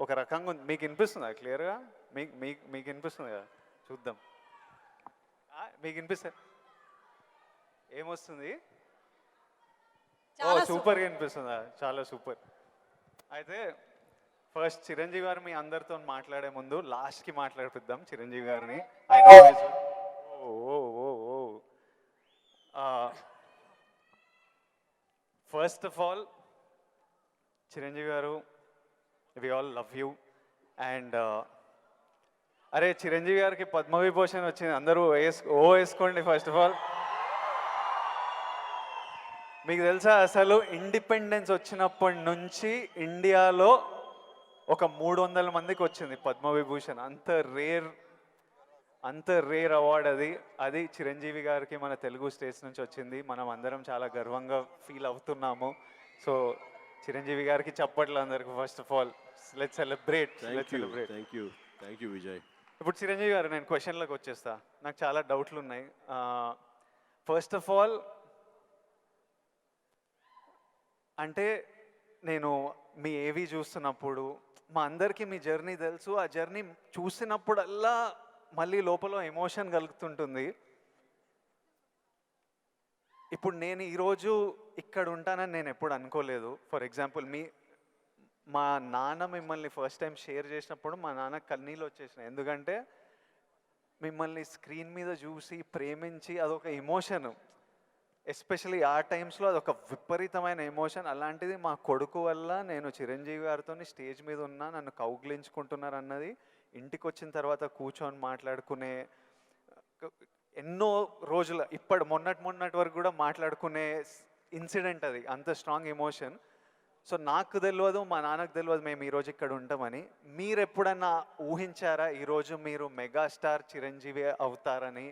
ఒక రకంగా ఉంది. మీకు వినిపిస్తుందా క్లియర్గా? మీకు మీకు మీకు వినిపిస్తుంది కదా? చూద్దాం. మీకు వినిపిస్తుంది? ఏమొస్తుంది? ఓ సూపర్గా వినిపిస్తుందా? చాలా సూపర్. అయితే ఫస్ట్ చిరంజీవి గారు మీ అందరితో మాట్లాడే ముందు లాస్ట్కి మాట్లాడిపిద్దాం చిరంజీవి గారిని. ఓ ఓ ఓ ఓ ఫస్ట్ ఆఫ్ ఆల్ చిరంజీవి గారు, we all love you. And అరే చిరంజీవి గారికి పద్మవిభూషణ్ వచ్చింది, అందరూ వేసుకోండి ఫస్ట్ ఆఫ్ ఆల్. మీకు తెలుసా అసలు ఇండిపెండెన్స్ వచ్చినప్పటి నుంచి ఇండియాలో ఒక 300 మందికి వచ్చింది పద్మవిభూషణ్. అంత రేర్ అవార్డ్ అది. అది చిరంజీవి గారికి మన తెలుగు స్టేట్స్ నుంచి వచ్చింది. మనం అందరం చాలా గర్వంగా ఫీల్ అవుతున్నాము. సో చిరంజీవి గారికి చప్పట్లు అందరికి. First of all let's celebrate. Thank you Vijay. ఇప్పుడు చిరంజీవి గారు, నేను క్వశ్చన్లకు వచ్చేస్తా. నాకు చాలా డౌట్లు ఉన్నాయి. ఫస్ట్ ఆఫ్ ఆల్ అంటే నేను మీ ఏవి చూస్తున్నప్పుడు మా అందరికీ మీ జర్నీ తెలుసు. ఆ జర్నీ చూసినప్పుడల్లా మళ్ళీ లోపల ఎమోషన్ కలుగుతుంటుంది. ఇప్పుడు నేను ఈరోజు ఇక్కడ ఉంటానని నేను ఎప్పుడు అనుకోలేదు. ఫర్ ఎగ్జాంపుల్ మా నాన్న మిమ్మల్ని ఫస్ట్ టైం షేర్ చేసినప్పుడు మా నాన్న కన్నీళ్ళు వచ్చేసినాయి. ఎందుకంటే మిమ్మల్ని స్క్రీన్ మీద చూసి ప్రేమించి అదొక ఎమోషన్. ఎస్పెషలీ ఆ టైమ్స్లో అదొక విపరీతమైన ఎమోషన్. అలాంటిది మా కొడుకు వల్ల నేను చిరంజీవి గారితో స్టేజ్ మీద ఉన్నా, నన్ను కౌగిలించుకుంటున్నారు అన్నది ఇంటికి వచ్చిన తర్వాత కూర్చొని మాట్లాడుకునే ఎన్నో రోజుల మొన్నటి వరకు కూడా మాట్లాడుకునే ఇన్సిడెంట్ అది. అంత స్ట్రాంగ్ ఎమోషన్. సో నాకు తెలియదు, మా నాన్నకు తెలియదు మేము ఈరోజు ఇక్కడ ఉంటామని. మీరు ఎప్పుడన్నా ఊహించారా ఈరోజు మీరు మెగాస్టార్ చిరంజీవి అవుతారని?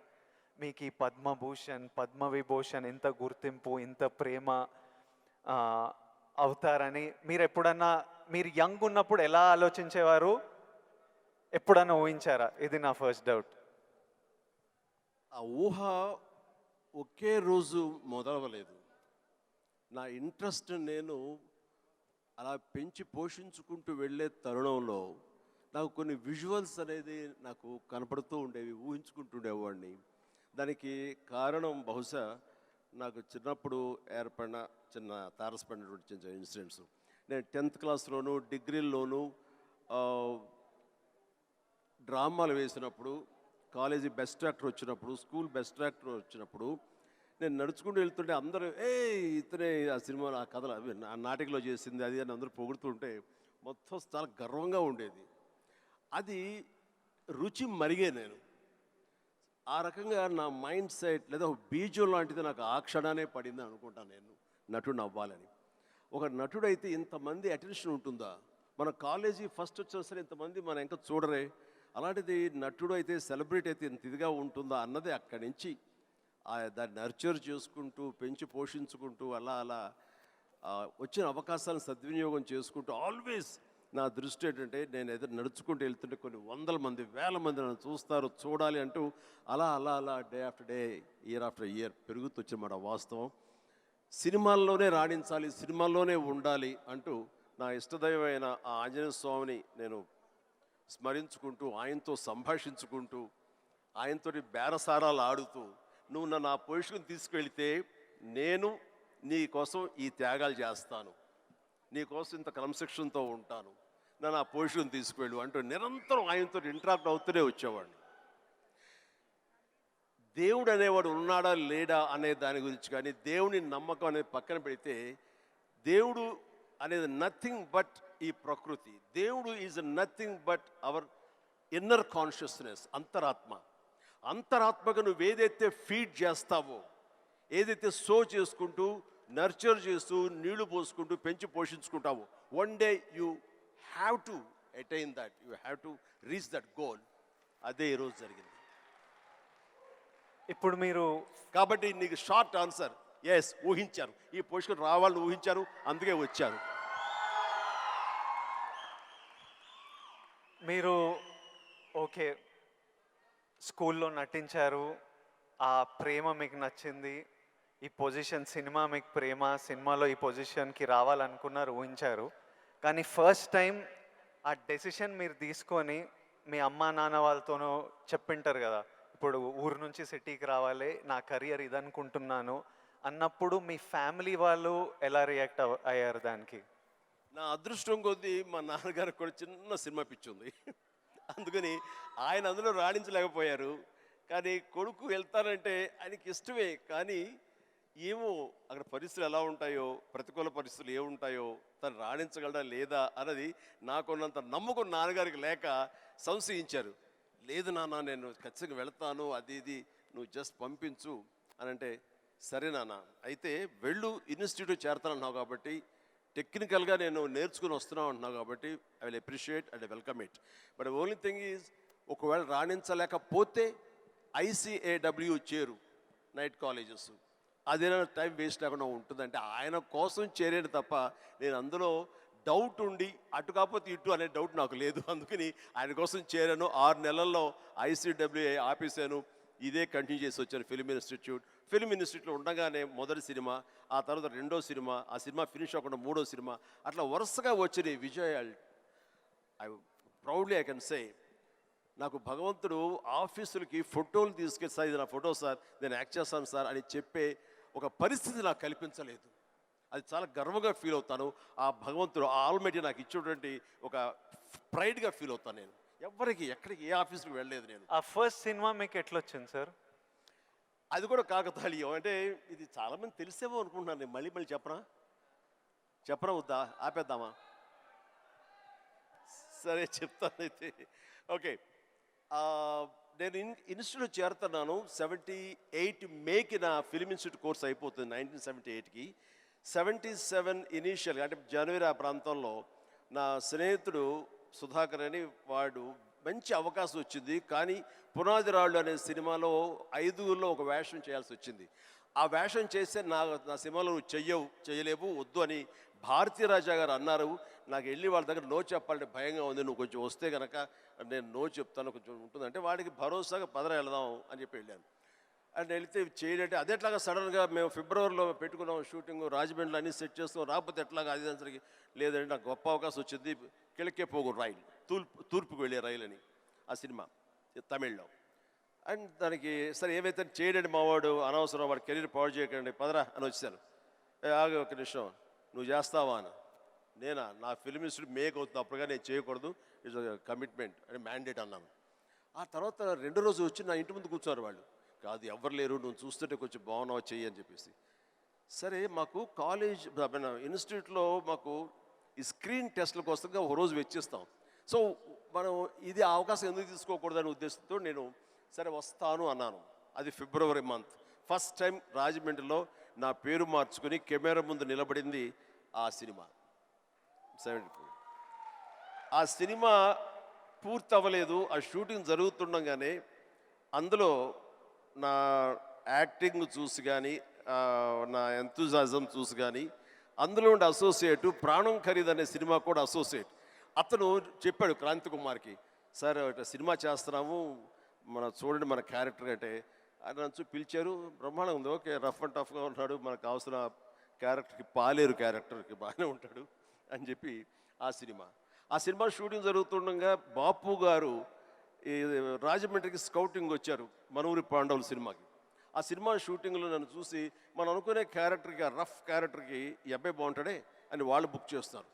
మీకు ఈ పద్మభూషణ్, పద్మవిభూషణ్, ఇంత గుర్తింపు, ఇంత ప్రేమ అవుతారని మీరు యంగ్ ఉన్నప్పుడు ఎలా ఆలోచించేవారు? ఎప్పుడన్నా ఊహించారా? ఇది నా ఫస్ట్ డౌట్. ఆ ఊహ ఒకే రోజు మొదలవలేదు. నా ఇంట్రెస్ట్ నేను అలా పెంచి పోషించుకుంటూ వెళ్ళే తరుణంలో నాకు కొన్ని విజువల్స్ అనేది నాకు కనపడుతూ ఉండేవి, ఊహించుకుంటుండేవాడిని. దానికి కారణం బహుశా నాకు చిన్నప్పుడు ఏర్పడిన చిన్న తారసపడినటువంటి చిన్న ఇన్సిడెంట్స్. నేను 10th క్లాస్లోను డిగ్రీల్లోనూ డ్రామాలు వేసినప్పుడు, కాలేజీ బెస్ట్ యాక్టర్ వచ్చినప్పుడు, స్కూల్ బెస్ట్ యాక్టర్ వచ్చినప్పుడు నేను నడుచుకుంటూ వెళ్తుంటే అందరూ ఇతనే ఆ సినిమాలో ఆ కథలు అవి ఆ నాటికలో చేసింది అది అని అందరూ పొగుడుతుంటే మొత్తం చాలా గర్వంగా ఉండేది. అది రుచి మరిగే నేను ఆ రకంగా నా మైండ్ సెట్ లేదా ఒక బీజం లాంటిది నాకు ఆ క్షణానే పడింది అనుకుంటాను నేను నటుడు అవ్వాలని. ఒక నటుడైతే ఇంతమంది అటెన్షన్ ఉంటుందా? మన కాలేజీ ఫస్ట్ వచ్చినా సరే ఇంతమంది మన ఇంకా చూడరే, అలాంటిది నటుడు అయితే సెలబ్రిటీ అయితే ఇంత ఇదిగా ఉంటుందా అన్నది అక్కడి నుంచి దాన్ని నర్చర్ చేసుకుంటూ పెంచి పోషించుకుంటూ అలా వచ్చిన అవకాశాలను సద్వినియోగం చేసుకుంటూ ఆల్వేస్ నా దృష్టి ఏంటంటే నేను ఎదురు నడుచుకుంటూ వెళ్తుంటే కొన్ని 100 మంది 1000 మంది నన్ను చూస్తారు, చూడాలి అంటూ అలా day after day, year after year పెరుగుతూ వచ్చినమాట వాస్తవం. సినిమాల్లోనే రాణించాలి, సినిమాల్లోనే ఉండాలి అంటూ నా ఇష్టదైవమైన ఆ ఆంజనేయ స్వామిని నేను స్మరించుకుంటూ, ఆయనతో సంభాషించుకుంటూ, ఆయనతోటి బేరసారాలు ఆడుతూ, నువ్వు నన్ను ఆ పొజిషన్ తీసుకెళ్తే నేను నీ కోసం ఈ త్యాగాలు చేస్తాను, నీ కోసం ఇంత క్రమశిక్షణతో ఉంటాను, నన్ను ఆ పొజిషన్ తీసుకువెళ్ళు అంటూ నిరంతరం ఆయనతో ఇంటరాక్ట్ అవుతూనే వచ్చేవాడిని. దేవుడు అనేవాడు ఉన్నాడా లేడా అనే దాని గురించి కానీ, దేవుని నమ్మకం అనేది పక్కన పెడితే, దేవుడు అనేది నథింగ్ బట్ ఈ ప్రకృతి. దేవుడు is nothing but our inner consciousness, అంతరాత్మగా నువ్వు ఏదైతే ఫీడ్ చేస్తావో, ఏదైతే సో చేసుకుంటూ నర్చర్ చేస్తూ నీళ్లు పోసుకుంటూ పెంచి పోషించుకుంటావో, one day you have to attain that, you have to reach that goal. అదే ఈరోజు జరిగింది. ఇప్పుడు మీరు కాబట్టి నీకు షార్ట్ ఆన్సర్ ఎస్, ఊహించారు, ఈ పొజిషన్ రావాలని ఊహించారు, అందుకే వచ్చారు. మీరు ఓకే స్కూల్లో నటించారు, ఆ ప్రేమ మీకు నచ్చింది, ఈ పొజిషన్ సినిమా మీకు ప్రేమ, సినిమాలో ఈ పొజిషన్కి రావాలనుకున్నారు, ఊహించారు. కానీ ఫస్ట్ టైం ఆ డెసిషన్ మీరు తీసుకొని మీ అమ్మా నాన్న వాళ్ళతోనూ చెప్పింటారు కదా, ఇప్పుడు ఊరు నుంచి సిటీకి రావాలి, నా కెరియర్ ఇదనుకుంటున్నాను అన్నప్పుడు మీ ఫ్యామిలీ వాళ్ళు ఎలా రియాక్ట్ అయ్యారు దానికి? నా అదృష్టం కొద్దీ మా నాన్నగారికి కూడా చిన్న సినిమా పిచ్చి ఉంది. అందుకని ఆయన అందులో రాణించలేకపోయారు. కానీ కొడుకు వెళ్తానంటే ఆయనకి ఇష్టమే. కానీ ఏమో అక్కడ పరిస్థితులు ఎలా ఉంటాయో, ప్రతికూల పరిస్థితులు ఏముంటాయో, తను రాణించగలడా లేదా అన్నది నాకున్నంత నమ్మకం నాన్నగారికి లేక సంశయించారు. లేదు నాన్న, నేను ఖచ్చితంగా వెళ్తాను, అది ఇది నువ్వు జస్ట్ పంపించు అని అంటే, సరే నాన్న అయితే వెళ్ళు, ఇన్స్టిట్యూట్ చేరతానన్నావు కాబట్టి, టెక్నికల్గా నేను నేర్చుకుని వస్తున్నావు అంటున్నావు కాబట్టి I will appreciate and welcome it. But only thing is, ఒకవేళ రాణించలేకపోతే ICAW చేరు, నైట్ కాలేజెస్, అదేనా టైం వేస్ట్ లేకుండా ఉంటుందంటే ఆయన కోసం చేరేది తప్ప నేను అందులో డౌట్ ఉండి అటు కాకపోతే ఇటు అనే డౌట్ నాకు లేదు. అందుకని ఆయన కోసం చేరాను. 6 నెలల్లో ICWA ఆపేశాను. ఇదే కంటిన్యూ చేసి వచ్చాను ఫిల్మ్ ఇన్స్టిట్యూట్. ఫిల్మ్ ఇన్స్టిట్యూట్లో ఉండగానే మొదటి సినిమా, ఆ తర్వాత రెండో సినిమా, ఆ సినిమా ఫినిష్ అవ్వకుండా మూడో సినిమా, అట్లా వరుసగా వచ్చినాయి విజయాలు. I proudly I can say, నాకు భగవంతుడు ఆఫీసులకి ఫోటోలు తీసుకెళ్ళి, సార్ ఇది నా ఫోటో సార్, నేను యాక్ట్ చేస్తాను సార్ అని చెప్పే ఒక పరిస్థితి నాకు కల్పించలేదు. అది చాలా గర్వంగా ఫీల్ అవుతాను. ఆ భగవంతుడు, ఆ ఆల్మైటీ నాకు ఇచ్చేటువంటి ఒక ప్రైడ్గా ఫీల్ అవుతాను. నేను ఎవరికి ఎక్కడికి ఏ ఆఫీస్కి వెళ్ళలేదు నేను. ఆ ఫస్ట్ సినిమా మీకు ఎట్లా వచ్చింది సార్? అది కూడా కాకతాళీయం. అంటే ఇది చాలామంది తెలిసేమో అనుకుంటున్నాను. నేను మళ్ళీ మళ్ళీ చెప్పరా వద్దా, ఆపేద్దామా? సరే చెప్తాను అయితే. ఓకే, నేను ఇన్స్టిట్యూట్ చేరుతున్నాను 78 మేకి నా ఫిలిం ఇన్స్టిట్యూట్ కోర్స్ అయిపోతుంది 1978కి. 77 ఇనీషియల్గా అంటే జనవరి ఆ ప్రాంతంలో నా స్నేహితుడు సుధాకర్ అని వాడు మంచి అవకాశం వచ్చింది. కానీ పునాది రాళ్ళు అనే సినిమాలో 5గురిలో ఒక వేషం చేయాల్సి వచ్చింది. ఆ వేషం చేస్తే నా సినిమాలో నువ్వు చేయలేవు, వద్దు అని భారతీ రాజా గారు అన్నారు. నాకు వెళ్ళి వాళ్ళ దగ్గర నో చెప్పాలంటే భయంగా ఉంది, నువ్వు కొంచెం వస్తే కనుక నేను నో చెప్తాను, కొంచెం ఉంటుందంటే వాడికి భరోసాగా పదరా వెళదాం అని చెప్పి వెళ్ళాను. అండ్ వెళితే చేయంటే అదేట్లాగా సడన్గా మేము ఫిబ్రవరిలో పెట్టుకున్నాం షూటింగ్, రాజమండ్రిలో అన్ని సెట్ చేస్తున్నాం, రాకపోతే ఎట్లాగా అది దానికి లేదంటే నాకు గొప్ప అవకాశం వచ్చింది. కిழக்கே పోగు రైలు, తూర్పుకు వెళ్ళే రైలు అని ఆ సినిమా తమిళ్లో. అండ్ దానికి సరే ఏమైతే చేయడండి మావాడు, అనవసరం వాడు కెరీర్ పాడు చేయకండి, పదరా అని వచ్చాను. ఆగి ఒక నిమిషం, నువ్వు చేస్తావా అని. నేనా, నా ఫిల్మ్ ఇన్స్టిట్యూట్ మేక్ అవుతుంది, అప్పుడుగా నేను చేయకూడదు, ఇట్స్ కమిట్మెంట్ అని మ్యాండేట్ అన్నాను. ఆ తర్వాత 2వ రోజు వచ్చి నా ఇంటి ముందు కూర్చున్నారు వాళ్ళు. కాదు ఎవరు లేరు, నువ్వు చూస్తుంటే కొంచెం బాగున్నావు చెయ్యి అని చెప్పేసి. సరే మాకు కాలేజ్ ఇన్స్టిట్యూట్లో మాకు ఈ స్క్రీన్ టెస్ట్ల కోసంగా ఒక రోజు వెచ్చిస్తాం. సో మనం ఇది అవకాశం ఎందుకు తీసుకోకూడదనే ఉద్దేశంతో నేను సరే వస్తాను అన్నాను. అది ఫిబ్రవరి మంత్. ఫస్ట్ టైం రాజమండ్రిలో నా పేరు మార్చుకుని కెమెరా ముందు నిలబడింది ఆ సినిమా 74. ఆ సినిమా పూర్తి అవ్వలేదు, ఆ షూటింగ్ జరుగుతుండగానే అందులో నా యాక్టింగ్ చూసి కానీ, నా ఎంతూజాజం చూసి కానీ, అందులో ఉండే అసోసియేటు ప్రాణం ఖరీదు అనే సినిమా కూడా అసోసియేట్ అతను చెప్పాడు క్రాంతి కుమార్కి, సార్ ఇట్లా సినిమా చేస్తున్నాము, చూడండి మన క్యారెక్టర్ అంటే. ఆయన నన్ను పిలిచారు, బ్రహ్మాండంగా ఉంది, ఓకే రఫ్ అండ్ టఫ్గా ఉన్నాడు, మనకు కావాల్సిన క్యారెక్టర్కి పాలేరు క్యారెక్టర్కి బాగానే ఉంటాడు అని చెప్పి ఆ సినిమా షూటింగ్ జరుగుతుండగా బాపు గారు ఈ రాజమండ్రికి స్కౌటింగ్ వచ్చారు మనూరి పాండవుల సినిమాకి. ఆ సినిమా షూటింగ్లో నన్ను చూసి మనం అనుకునే క్యారెక్టర్కి, ఆ రఫ్ క్యారెక్టర్కి ఈ అబ్బాయి బాగుంటాడే అని వాళ్ళు బుక్ చేస్తారు.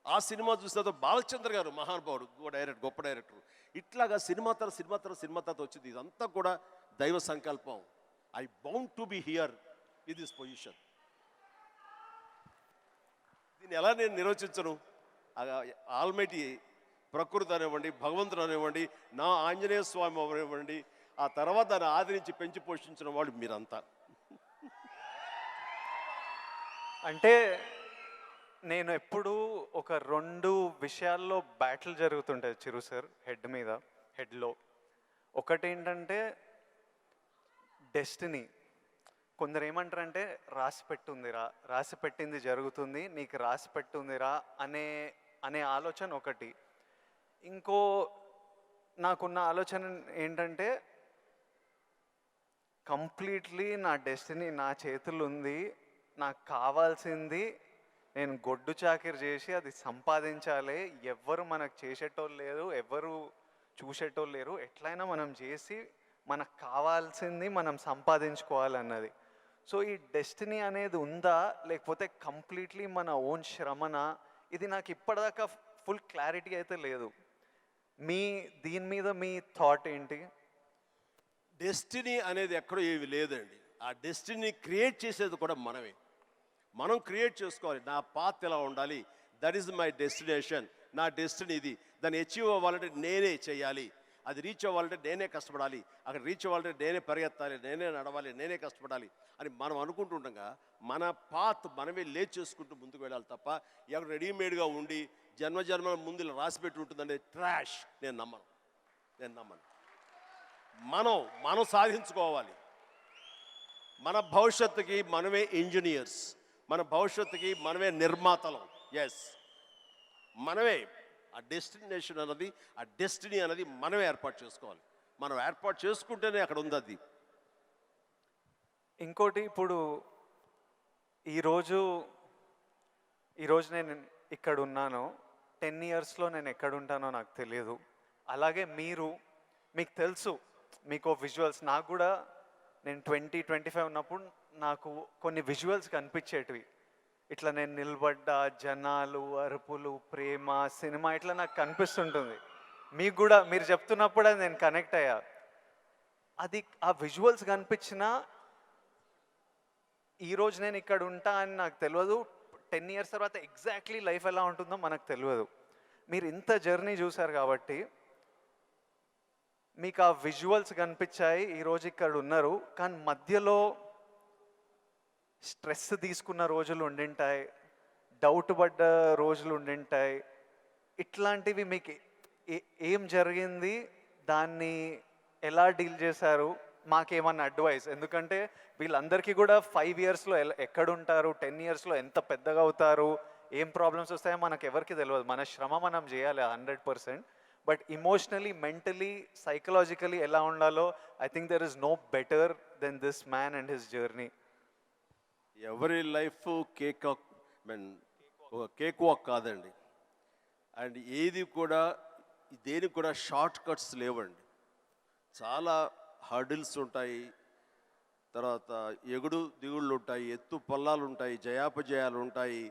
ఆ సినిమా చూస్తే బాలచంద్ర గారు మహానుభావుడు, గొప్ప డైరెక్టర్. ఇట్లాగా సినిమా తర్వాత వచ్చింది. ఇదంతా కూడా దైవ సంకల్పం. I bound to be here with this position. దీన్ని ఎలా నేను నిర్వచించను? ఆల్మైటీ ప్రకృతి అనివ్వండి, భగవంతుడు అనివ్వండి, నా ఆంజనేయ స్వామి అనివ్వండి, ఆ తర్వాత దాన్ని ఆదరించి పెంచి పోషించిన వాళ్ళు మీరంతా. అంటే నేను ఎప్పుడు ఒక 2 విషయాల్లో బ్యాటిల్ జరుగుతుంటుంది చిరు సార్ హెడ్లో. ఒకటి ఏంటంటే డెస్టినీ. కొందరు ఏమంటారంటే రాసి పెట్టింది జరుగుతుంది, నీకు రాసి పెట్టుందిరా అనే ఆలోచన ఒకటి. ఇంకో నాకున్న ఆలోచన ఏంటంటే కంప్లీట్లీ నా డెస్టినీ నా చేతులు ఉంది, నాకు కావాల్సింది నేను గొడ్డు చాకిరి చేసి అది సంపాదించాలి, ఎవ్వరు మనకు చేసేటోళ్ళు లేరు, ఎవ్వరు చూసేటోళ్ళు లేరు, ఎట్లయినా మనం చేసి మనకు కావాల్సింది మనం సంపాదించుకోవాలన్నది. సో ఈ డెస్టినీ అనేది ఉందా, లేకపోతే కంప్లీట్లీ మన ఓన్ శ్రమనా? ఇది నాకు ఇప్పటిదాకా ఫుల్ క్లారిటీ అయితే లేదు. దీని మీద మీ థాట్ ఏంటి? డెస్టినీ అనేది ఎక్కడో ఏమి లేదండి. ఆ డెస్టినీ క్రియేట్ చేసేది కూడా మనమే. మనం క్రియేట్ చేసుకోవాలి. నా పాత్ ఎలా ఉండాలి, దట్ ఈస్ మై డెస్టినేషన్, నా డెస్టినీ ఇది. దాన్ని అచీవ్ అవ్వాలంటే నేనే చేయాలి, అది రీచ్ అవ్వాలంటే నేనే కష్టపడాలి, అక్కడ రీచ్ అవ్వాలంటే నేనే పరిగెత్తాలి, నేనే నడవాలి, నేనే కష్టపడాలి అని మనం అనుకుంటుండగా మన పాత్ మనమే లేచి చేసుకుంటూ ముందుకు వెళ్ళాలి తప్ప ఎవరు రెడీమేడ్గా ఉండి జన్మజన్మల ముందు ఇలా రాసిపెట్టి ఉంటుందంటే ట్రాష్. నేను నమ్మను. మనం సాధించుకోవాలి. మన భవిష్యత్తుకి మనమే ఇంజనీర్స్, మన భవిష్యత్తుకి మనమే నిర్మాతలం. ఎస్, మనమే ఆ డెస్టినేషన్ అన్నది, ఆ డెస్టినీ అనేది మనమే ఏర్పాటు చేసుకోవాలి. మనం ఏర్పాటు చేసుకుంటేనే అక్కడ ఉంది అది. ఇంకోటి, ఇప్పుడు ఈరోజు నేను ఇక్కడ ఉన్నాను, 10 ఇయర్స్లో నేను ఎక్కడ ఉంటానో నాకు తెలియదు. అలాగే మీకు తెలుసు, మీకు విజువల్స్, నాకు కూడా నేను 20-25 ఉన్నప్పుడు నాకు కొన్ని విజువల్స్ కనిపించేటివి. ఇట్లా నేను నిలబడ్డ జనాలు, అరుపులు, ప్రేమ, సినిమా ఇట్లా నాకు కనిపిస్తుంటుంది. మీకు కూడా మీరు చెప్తున్నప్పుడు అది నేను కనెక్ట్ అయ్యా. అది ఆ విజువల్స్ కనిపించినా ఈరోజు నేను ఇక్కడ ఉంటా అని నాకు తెలియదు. 10 ఇయర్స్ తర్వాత ఎగ్జాక్ట్లీ లైఫ్ ఎలా ఉంటుందో మనకు తెలియదు. మీరు ఇంత జర్నీ చూశారు కాబట్టి మీకు ఆ విజువల్స్ కనిపించాయి, ఈరోజు ఇక్కడ ఉన్నారు. కానీ మధ్యలో స్ట్రెస్ తీసుకున్న రోజులు ఉండింటాయి, డౌట్ పడ్డ రోజులు ఉండింటాయి. ఇట్లాంటివి మీకు ఏం జరిగింది, దాన్ని ఎలా డీల్ చేశారు, మాకేమన్నా అడ్వైస్? ఎందుకంటే వీళ్ళందరికీ కూడా 5 ఇయర్స్లో ఎక్కడుంటారు, 10 ఇయర్స్లో ఎంత పెద్దగా అవుతారు, ఏం ప్రాబ్లమ్స్ వస్తాయో మనకు ఎవరికి తెలియదు. మన శ్రమ మనం చేయాలి 100%. బట్ ఇమోషనలీ, మెంటలీ, సైకలాజికలీ ఎలా ఉండాలో I think there is no better than this man and his journey. ఎవరి లైఫ్ కేక్ వాక్ కాదండి. అండ్ ఏది కూడా, దేనికి కూడా షార్ట్ కట్స్ లేవండి. చాలా హర్డిల్స్ ఉంటాయి, తర్వాత ఎగుడు దిగుళ్ళు ఉంటాయి, ఎత్తు పల్లాలు ఉంటాయి, జయాపజయాలు ఉంటాయి,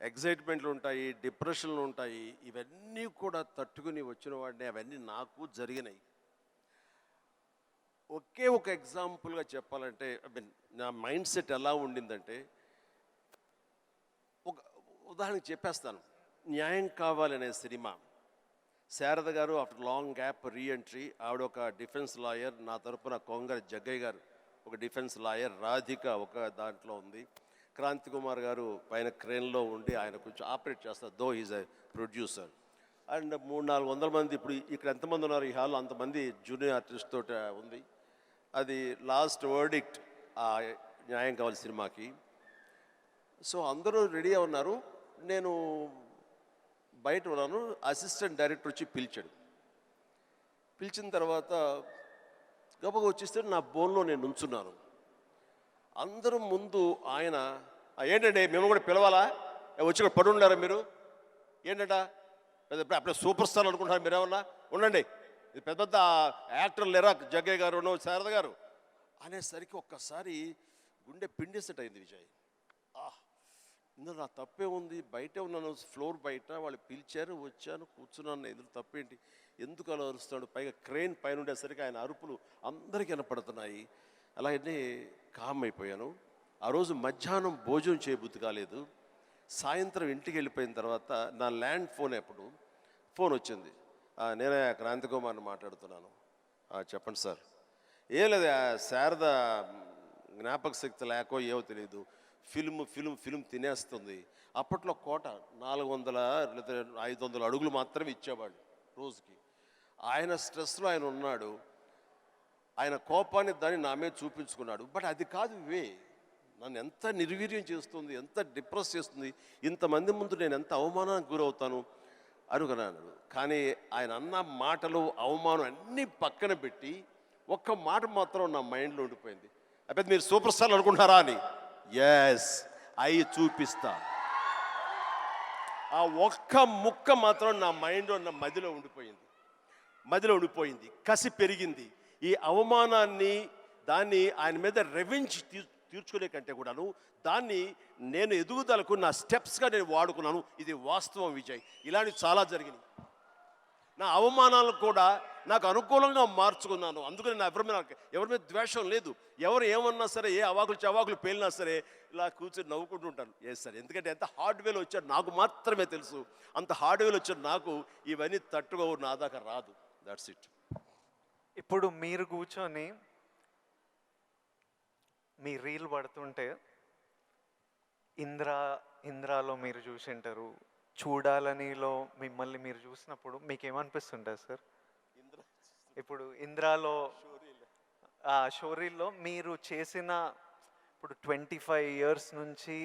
ఎగ్జైట్మెంట్లు ఉంటాయి, డిప్రెషన్లు ఉంటాయి. ఇవన్నీ కూడా తట్టుకుని వచ్చిన వాడిని, అవన్నీ నాకు జరిగినాయి. ఒకే ఒక ఎగ్జాంపుల్గా చెప్పాలంటే, నా మైండ్ సెట్ ఎలా ఉండిందంటే, ఒక ఉదాహరణకి చెప్పేస్తాను. న్యాయం కావాలనే సినిమా, శారద గారు ఆఫ్టర్ లాంగ్ గ్యాప్ రీఎంట్రీ, ఆవిడ ఒక డిఫెన్స్ లాయర్, నా తరపున కొంగర జగ్గయ్య గారు ఒక డిఫెన్స్ లాయర్, రాధిక ఒక దాంట్లో ఉంది, క్రాంతి కుమార్ గారు పైన క్రేన్లో ఉండి ఆయన కొంచెం ఆపరేట్ చేస్తారు, though is a producer. And 300-400 మంది, ఇప్పుడు ఇక్కడ ఎంతమంది ఉన్నారు ఈ హాల్లో అంతమంది జూనియర్ ఆర్టిస్ట్ తోటి ఉంది. అది లాస్ట్ వర్డిక్ట్ ఆ న్యాయం కావాలి సినిమాకి. సో అందరూ రెడీగా ఉన్నారు, నేను బయట ఉన్నాను. అసిస్టెంట్ డైరెక్టర్ వచ్చి పిలిచిన తర్వాత గబగ వచ్చేస్తే నా బోన్లో నేను నుంచున్నాను. అందరూ ముందు ఆయన, ఏంటంటే మేము కూడా పిలవాలా, వచ్చి ఇక్కడ పడి ఉండారా మీరు, ఏంటంట అప్పుడే సూపర్ స్టార్ అనుకుంటున్నారు మీరేమన్నా, ఉండండి, ఇది పెద్ద పెద్ద యాక్టర్లు లేరా, జగ్గయ్య గారు, శారద గారు అనేసరికి ఒక్కసారి గుండె పిండేసెట్ అయింది విజయ్. ఇందులో నా తప్పే ఉంది, బయటే ఉన్నాను, ఫ్లోర్ బయట, వాళ్ళు పిలిచారు, వచ్చాను, కూర్చున్నాను, ఎదురు తప్పేంటి, ఎందుకు అలా అరుస్తాడు, పైగా క్రెయిన్ పైన ఉండేసరికి ఆయన అరుపులు అందరికీ వినపడుతున్నాయి. అలాగనే కామ్ అయిపోయాను. ఆ రోజు మధ్యాహ్నం భోజనం చేయబుద్ధి కాలేదు. సాయంత్రం ఇంటికి వెళ్ళిపోయిన తర్వాత నా ల్యాండ్ ఫోన్ వచ్చింది. నేనే క్రాంతి కుమార్ని మాట్లాడుతున్నాను. చెప్పండి సార్. ఏం లేదు, శారద జ్ఞాపక శక్తి లేకో ఏవో తెలియదు, ఫిల్మ్ తినేస్తుంది. అప్పట్లో కోట 400 లేదా 500 అడుగులు మాత్రమే ఇచ్చేవాళ్ళు రోజుకి. ఆయన స్ట్రెస్లో ఆయన ఉన్నాడు, ఆయన కోపాన్ని దాన్ని నా మీద చూపించుకున్నాడు. బట్ అది కాదు నన్ను ఎంత నిర్వీర్యం చేస్తుంది, ఎంత డిప్రెస్ చేస్తుంది, ఇంతమంది ముందు నేను ఎంత అవమానానికి గురవుతాను అనుకున్నాను. కానీ ఆయన అన్న మాటలు, అవమానం అన్నీ పక్కన పెట్టి ఒక్క మాట మాత్రం నా మైండ్లో ఉండిపోయింది. అప్పుడు మీరు సూపర్ స్టార్ అనుకుంటున్నారా అని. ఎస్, అయి చూపిస్తా. ఆ ఒక్క ముక్క మాత్రం నా మైండ్లో నా మదిలో ఉండిపోయింది. కసి పెరిగింది. ఈ అవమానాన్ని దాన్ని ఆయన మీద రెవెంజ్ తీర్చుకునే కంటే కూడాను దాన్ని నేను ఎదుగుదలకు నా స్టెప్స్గా నేను వాడుకున్నాను. ఇది వాస్తవం విజయ్. ఇలాంటివి చాలా జరిగినాయి. నా అవమానాలను కూడా నాకు అనుకూలంగా మార్చుకున్నాను. అందుకని నా ఎవరి మీద ద్వేషం లేదు. ఎవరు ఏమన్నా సరే, ఏ అవాకులు చవాకులు పేలినా సరే ఇలా కూర్చొని నవ్వుకుంటూ ఉంటాను. సార్, ఎందుకంటే ఎంత హార్డ్వేర్ వచ్చాడు నాకు మాత్రమే తెలుసు. అంత హార్డ్వేర్ వచ్చాడు నాకు ఇవన్నీ తట్టుకో నా దాకా రాదు. That's it. ఇప్పుడు మీరు కూర్చొని మీ రీల్ పడుతుంటే ఇంద్రాలో మీరు చూసింటారు, చూడాలనిలో మిమ్మల్ని మీరు చూసినప్పుడు మీకు ఏమనిపిస్తుంటుంది సార్? ఇప్పుడు ఇంద్రాలో షోరీల్లో మీరు చేసిన ఇప్పుడు 25 years నుంచి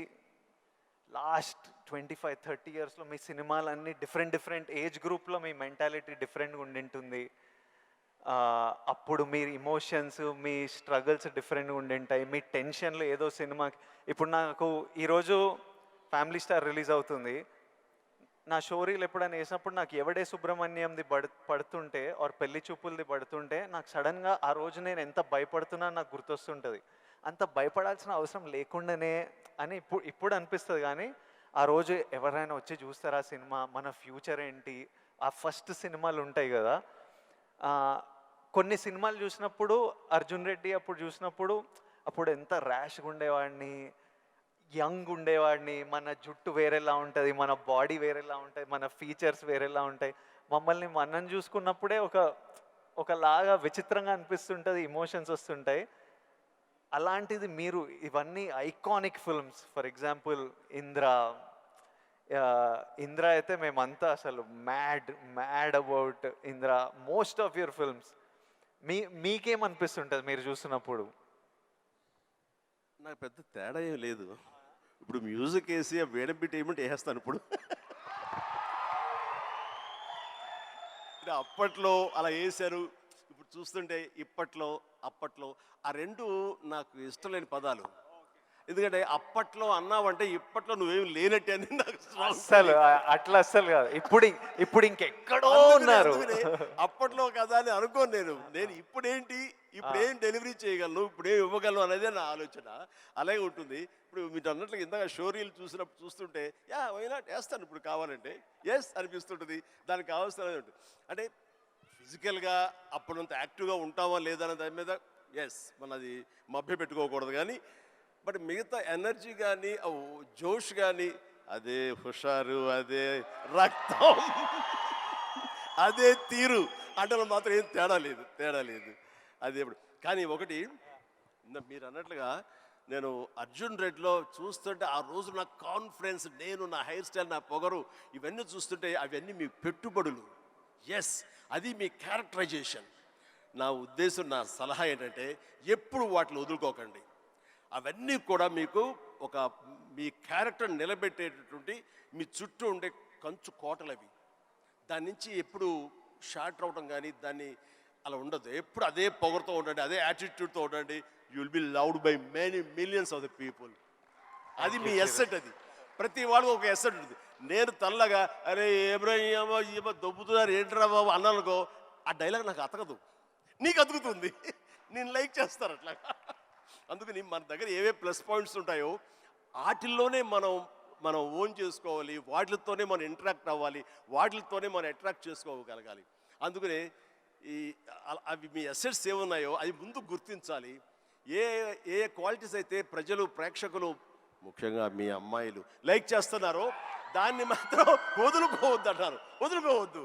లాస్ట్ 25-30 yearsలో మీ సినిమాలన్నీ డిఫరెంట్ ఏజ్ గ్రూప్లో మీ మెంటాలిటీ డిఫరెంట్గా ఉండింటుంది. అప్పుడు మీ ఇమోషన్స్, మీ స్ట్రగుల్స్ డిఫరెంట్గా ఉండింటాయి. మీ టెన్షన్లు ఏదో సినిమాకి ఇప్పుడు నాకు ఈరోజు ఫ్యామిలీ స్టార్ రిలీజ్ అవుతుంది. నా షోరీలు ఎప్పుడైనా వేసినప్పుడు నాకు ఎవడే సుబ్రహ్మణ్యంది పడుతుంటే ఆర్ పెళ్లి చూపులది పడుతుంటే నాకు సడన్గా ఆ రోజు నేను ఎంత భయపడుతున్నా నాకు గుర్తొస్తుంటుంది. అంత భయపడాల్సిన అవసరం లేకుండానే అని ఇప్పుడు అనిపిస్తుంది. కానీ ఆ రోజు ఎవరైనా వచ్చి చూస్తారా సినిమా, మన ఫ్యూచర్ ఏంటి, ఆ ఫస్ట్ సినిమాలు ఉంటాయి కదా. కొన్ని సినిమాలు చూసినప్పుడు అర్జున్ రెడ్డి అప్పుడు చూసినప్పుడు అప్పుడు ఎంత ర్యాష్గా ఉండేవాడిని, యంగ్ ఉండేవాడిని, మన జుట్టు వేరేలా ఉంటుంది, మన బాడీ వేరేలా ఉంటుంది, మన ఫీచర్స్ వేరేలా ఉంటాయి. మమ్మల్ని మనం చూసుకున్నప్పుడే ఒకలాగా విచిత్రంగా అనిపిస్తుంటుంది, ఇమోషన్స్ వస్తుంటాయి. అలాంటిది మీరు ఇవన్నీ iconic films, for example Indra అయితే మేమంతా అసలు mad about Indra. Most of your films మీకేమనిపిస్తుంటుంది మీరు చూసినప్పుడు? నాకు పెద్ద తేడా ఏం లేదు. ఇప్పుడు మ్యూజిక్ వేసి వేడం బిట్ ఏమంటే వేస్తాను. ఇప్పుడు అప్పట్లో అలా వేశారు. ఇప్పుడు చూస్తుంటే అప్పట్లో ఆ రెండు నాకు ఇష్టం లేని పదాలు. ఎందుకంటే అప్పట్లో అన్నావంటే ఇప్పట్లో నువ్వేమి లేనట్టే అని నాకు అస్సలు అస్సలు కాదు. ఇప్పుడు ఇంకెక్కడో ఉన్నారు. అప్పట్లో కదా అని అనుకోను నేను ఇప్పుడేం డెలివరీ చేయగలను, ఇప్పుడేం ఇవ్వగలను అనేది నా ఆలోచన. అలాగే ఉంటుంది. ఇప్పుడు మీరు అన్నట్లు ఇందాక షోరీలు చూస్తుంటే వైనాట్ వేస్తాను ఇప్పుడు కావాలంటే అనిపిస్తుంటుంది. దానికి కావాల్సిన అంటే ఫిజికల్గా అప్పుడంత యాక్టివ్గా ఉంటామా లేదా అనే దాని మీద మనది మభ్య పెట్టుకోకూడదు. కానీ బట్ మిగతా ఎనర్జీ కానీ జోష్ కానీ అదే హుషారు, అదే రక్తం, అదే తీరు అంటే మాత్రం ఏం తేడా లేదు. అది ఎప్పుడు కానీ ఒకటి మీరు అన్నట్లుగా నేను అర్జున్ రెడ్డిలో చూస్తుంటే ఆ రోజు నా కాన్ఫిడెన్స్, నేను నా హెయిర్ స్టైల్, నా పొగరు ఇవన్నీ చూస్తుంటే అవన్నీ మీ పెట్టుబడులు. అది మీ క్యారెక్టరైజేషన్. నా ఉద్దేశం, నా సలహా ఏంటంటే ఎప్పుడు వాటిని వదులుకోకండి. అవన్నీ కూడా మీకు మీ క్యారెక్టర్ నిలబెట్టేటటువంటి మీ చుట్టూ ఉండే కంచు కోటలవి. దాని నుంచి ఎప్పుడు షార్ట్ అవడం కానీ దాన్ని అలా ఉండదు. ఎప్పుడు అదే పొగరుతో ఉండండి, అదే యాటిట్యూడ్తో ఉండండి. You will be loved by many millions of the people. అది మీ ఎస్సెట్. అది ప్రతి వాళ్ళకి ఒక ఎస్సెట్ ఉంటుంది. నేను తల్లగా అరే ఏమో దొబ్బుతున్నారు ఏంట్రా బాబు అన్నానుకో, ఆ డైలాగ్ నాకు అతకదు, నీకు అతుకుతుంది, నేను లైక్ చేస్తాను అట్లా. అందుకని మన దగ్గర ఏవే ప్లస్ పాయింట్స్ ఉంటాయో వాటిల్లోనే మనం ఓన్ చేసుకోవాలి, వాటితోనే మనం ఇంటరాక్ట్ అవ్వాలి, వాటితోనే మనం అట్రాక్ట్ చేసుకోగలగాలి. అందుకనే అవి మీ అసెట్స్ ఏమున్నాయో అవి ముందు గుర్తించాలి. ఏ క్వాలిటీస్ అయితే ప్రజలు, ప్రేక్షకులు, ముఖ్యంగా మీ అమ్మాయిలు లైక్ చేస్తున్నారో దాన్ని మాత్రం వదులుకోవద్దు.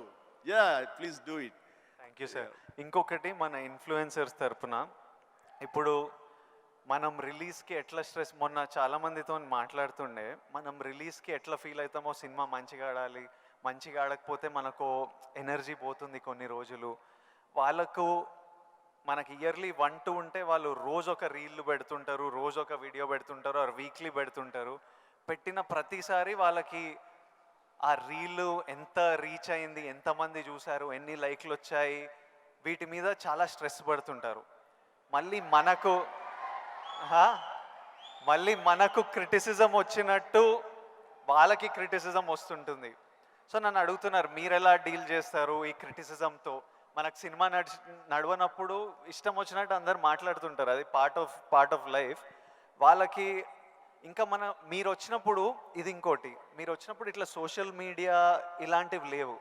Please do it. Thank you sir. ఇంకొకటి మన ఇన్ఫ్లుయెన్సర్స్ తరపున ఇప్పుడు మనం రిలీజ్కి ఎట్లా స్ట్రెస్, మొన్న చాలామందితో మాట్లాడుతుండే, మనం రిలీజ్కి ఎట్లా ఫీల్ అవుతామో, సినిమా మంచిగా ఆడాలి, మంచిగా ఆడకపోతే మనకు ఎనర్జీ పోతుంది కొన్ని రోజులు. వాళ్ళకు మనకి ఇయర్లీ 1-2 ఉంటే వాళ్ళు రోజు ఒక రీల్ పెడుతుంటారు, రోజు ఒక వీడియో పెడుతుంటారు, ఆర్ వీక్లీ పెడుతుంటారు. పెట్టిన ప్రతిసారి వాళ్ళకి ఆ రీల్ ఎంత రీచ్ అయింది, ఎంతమంది చూశారు, ఎన్ని లైక్లు వచ్చాయి, వీటి మీద చాలా స్ట్రెస్ పడుతుంటారు. మళ్ళీ మనకు క్రిటిసిజం వచ్చినట్టు వాళ్ళకి క్రిటిసిజం వస్తుంటుంది. సో నన్ను అడుగుతున్నారు, మీరు ఎలా డీల్ చేస్తారు ఈ క్రిటిసిజంతో? మనకు సినిమా నడవనప్పుడు ఇష్టం వచ్చినట్టు అందరు మాట్లాడుతుంటారు, అది పార్ట్ ఆఫ్ లైఫ్. వాళ్ళకి ఇంకా మీరు వచ్చినప్పుడు ఇది ఇంకోటి, మీరు వచ్చినప్పుడు ఇట్లా సోషల్ మీడియా ఇలాంటివి లేవు.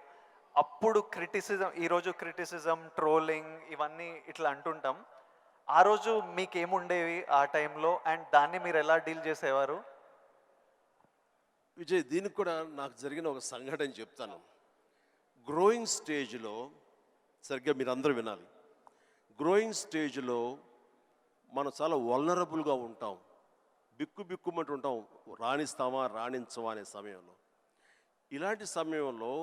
అప్పుడు ఈరోజు క్రిటిసిజం, ట్రోలింగ్ ఇవన్నీ ఇట్లా అంటుంటాం. ఆ రోజు మీకేముండేవి ఆ టైంలో, అండ్ దాన్ని మీరు ఎలా డీల్ చేసేవారు? విజయ్, దీనికి కూడా నాకు జరిగిన ఒక సంఘటన చెప్తాను. గ్రోయింగ్ స్టేజ్లో సరిగ్గా మీరు అందరూ వినాలి. గ్రోయింగ్ స్టేజ్లో మనం చాలా వల్నరబుల్గా ఉంటాం, బిక్కుమంటూ ఉంటాం, రాణిస్తామా రాణించమా అనే సమయంలో. ఇలాంటి సమయంలో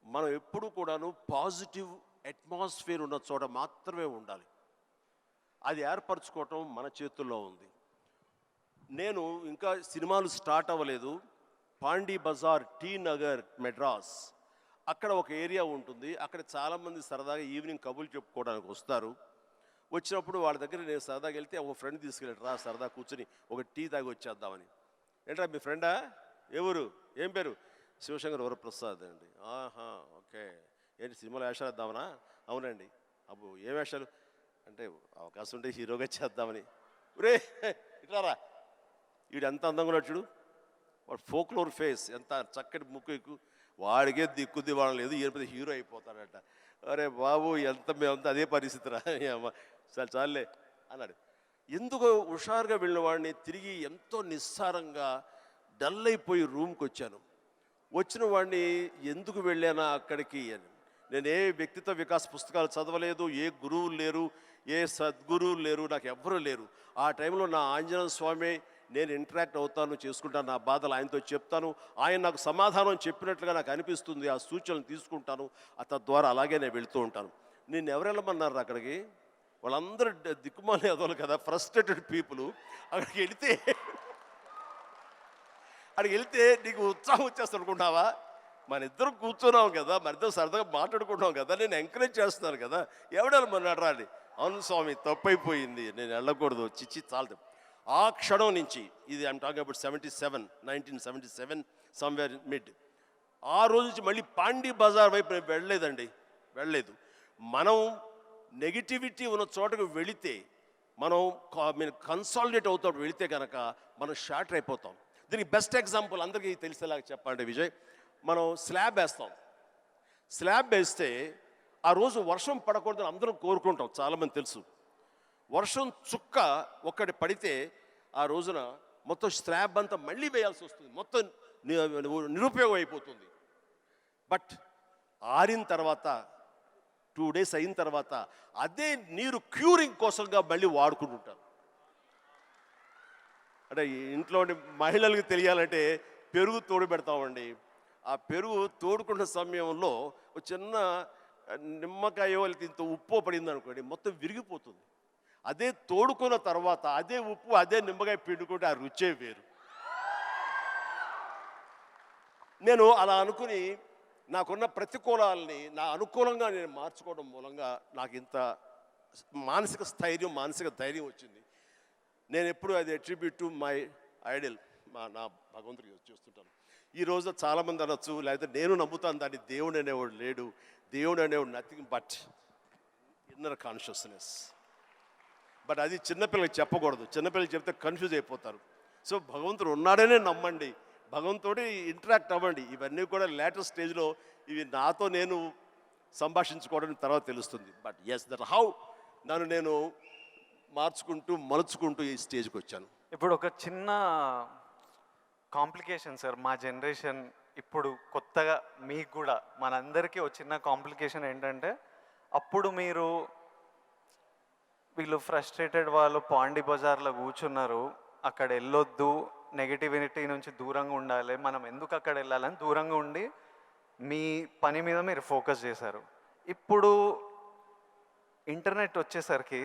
మనం ఎప్పుడు కూడాను పాజిటివ్ అట్మాస్ఫియర్ ఉన్న చోట మాత్రమే ఉండాలి. అది ఏర్పరచుకోవటం మన చేతుల్లో ఉంది. నేను ఇంకా సినిమాలు స్టార్ట్ అవ్వలేదు. పాండీ బజార్, టీ నగర్, మెడ్రాస్, అక్కడ ఒక ఏరియా ఉంటుంది. అక్కడ చాలామంది సరదాగా ఈవినింగ్ కబుర్లు చెప్పుకోవడానికి వస్తారు. వచ్చినప్పుడు వాళ్ళ దగ్గర నేను సరదాగా వెళ్తే ఒక ఫ్రెండ్ తీసుకెళ్ళాడు, రా సరదా కూర్చొని ఒక టీ తాగి వచ్చేద్దామని. ఏంట్రా మీ ఫ్రెండా, ఎవరు, ఏం పేరు? శివశంకర్ వరప్రసాద్ అండి. ఆహా, ఓకే. ఏంటి సినిమాలో వేషాలు వేద్దామనా? అవునండి. అబ్బో ఏ వేషాలు అంటే, అవకాశం ఉంటే హీరోగా చేద్దామని. రే ఇట్లారా, వీడు ఎంత అందంగా ఉన్నాడు చూడు, వాడు ఫోక్లోర్ ఫేస్, ఎంత చక్కటి ముక్కు, వాడికే దిక్కుద్ది వాడు లేదు, ఈయన హీరో అయిపోతాడట. అరే బాబు, మేమంతా అదే పరిస్థితిరా, చాలా చాలే అన్నాడు. ఎందుకు హుషారుగా వెళ్ళిన వాడిని తిరిగి ఎంతో నిస్సారంగా డల్ అయిపోయి రూమ్కి వచ్చాను. వచ్చిన వాడిని ఎందుకు వెళ్ళానా అక్కడికి అని, నేను ఏ వ్యక్తిత్వ వికాస్ పుస్తకాలు చదవలేదు, ఏ గురువులు లేరు, ఏ సద్గురువులు లేరు, నాకు ఎవ్వరూ లేరు. ఆ టైంలో నా ఆంజనేయ స్వామి నేను ఇంటరాక్ట్ అవుతాను, చేసుకుంటాను, నా బాధలు ఆయనతో చెప్తాను, ఆయన నాకు సమాధానం చెప్పినట్లుగా నాకు అనిపిస్తుంది, ఆ సూచనలు తీసుకుంటాను, తద్వారా అలాగే నేను వెళుతూ ఉంటాను. నేను ఎవరు వెళ్ళమన్నారు అక్కడికి? వాళ్ళందరూ దిక్కుమాలి అదోలు కదా, ఫ్రస్ట్రేటెడ్ పీపుల్. అక్కడికి వెళ్తే నీకు ఉత్సాహం వచ్చేస్తాను అనుకుంటావా? మన ఇద్దరం కూర్చున్నాం కదా, మన ఇద్దరం సరదాగా మాట్లాడుకుంటాం కదా, నేను ఎంకరేజ్ చేస్తున్నాను కదా, ఎవడెళ్ళమన్నాడు రా అని. అవును స్వామి, తప్పైపోయింది, నేను వెళ్ళకూడదు, చిచ్చి చాలు. ఆ క్షణం నుంచి, ఇది I'm talking about 1977 somewhere mid, ఆ రోజు నుంచి మళ్ళీ పాండీ బజార్ వైపు నేను వెళ్ళలేదు. మనం నెగిటివిటీ ఉన్న చోటకు వెళితే, మనం కన్సాలిడేట్ అవుతాం వెళితే కనుక మనం షాటర్ అయిపోతాం. దీనికి బెస్ట్ ఎగ్జాంపుల్ అందరికీ తెలిసేలాగా చెప్పాలంటే విజయ్, మనం స్లాబ్ వేస్తే ఆ రోజు వర్షం పడకూడదని అందరం కోరుకుంటాం, చాలామంది తెలుసు. వర్షం చుక్క ఒక్కటి పడితే ఆ రోజున మొత్తం స్లాబ్ అంతా మళ్ళీ వేయాల్సి వస్తుంది, మొత్తం నిరుపయోగం అయిపోతుంది. బట్ ఆరిన తర్వాత 2 days అయిన తర్వాత అదే నీరు క్యూరింగ్ కోసంగా మళ్ళీ వాడుకుంటుంటారు. అంటే ఇంట్లో మహిళలకు తెలియాలంటే పెరుగు తోడు పెడతామండి. ఆ పెరుగు తోడుకున్న సమయంలో ఒక చిన్న నిమ్మకాయో ఇంత ఉప్పు పడింది అనుకోండి, మొత్తం విరిగిపోతుంది. అదే తోడుకున్న తర్వాత అదే ఉప్పు, అదే నిమ్మకాయ పిండుకుంటే ఆ రుచే వేరు. నేను అలా అనుకుని నాకున్న ప్రతికూలాలని నా అనుకూలంగా నేను మార్చుకోవడం మూలంగా నాకు ఇంత మానసిక స్థైర్యం, మానసిక ధైర్యం వచ్చింది. నేను ఎప్పుడు అది అట్రిబ్యూట్ టు మై ఐడల్, నా భగవంతుడికి చూస్తుంటాను. ఈరోజు చాలామంది అనొచ్చు, లేకపోతే నేను నమ్ముతాను దాన్ని, దేవుడు అనేవాడు లేడు, దేవుడు అనేవాడు nothing but inner consciousness. But అది చిన్నపిల్లలకి చెప్పకూడదు, చిన్నపిల్లలకి చెప్తే కన్ఫ్యూజ్ అయిపోతారు. సో భగవంతుడు ఉన్నాడనే నమ్మండి, భగవంతుడి ఇంటరాక్ట్ అవ్వండి. ఇవన్నీ కూడా లేటెస్ట్ స్టేజ్లో ఇవి నాతో నేను సంభాషించుకోవడం తర్వాత తెలుస్తుంది. బట్ ఎస్, దట్ హౌ నేను మలుచుకుంటూ ఈ స్టేజ్కి వచ్చాను. ఇప్పుడు ఒక చిన్న కాంప్లికేషన్ సార్, మా జనరేషన్ ఇప్పుడు కొత్తగా మీకు కూడా మనందరికీ ఒక చిన్న కాంప్లికేషన్ ఏంటంటే, అప్పుడు వీళ్ళు ఫ్రస్ట్రేటెడ్ వాళ్ళు పాండీ బజార్లో కూర్చున్నారు, అక్కడ వెళ్ళొద్దు, నెగిటివిటీ నుంచి దూరంగా ఉండాలి, మనం ఎందుకు అక్కడ వెళ్ళాలని దూరంగా ఉండి మీ పని మీద మీరు ఫోకస్ చేశారు. ఇప్పుడు ఇంటర్నెట్ వచ్చేసరికి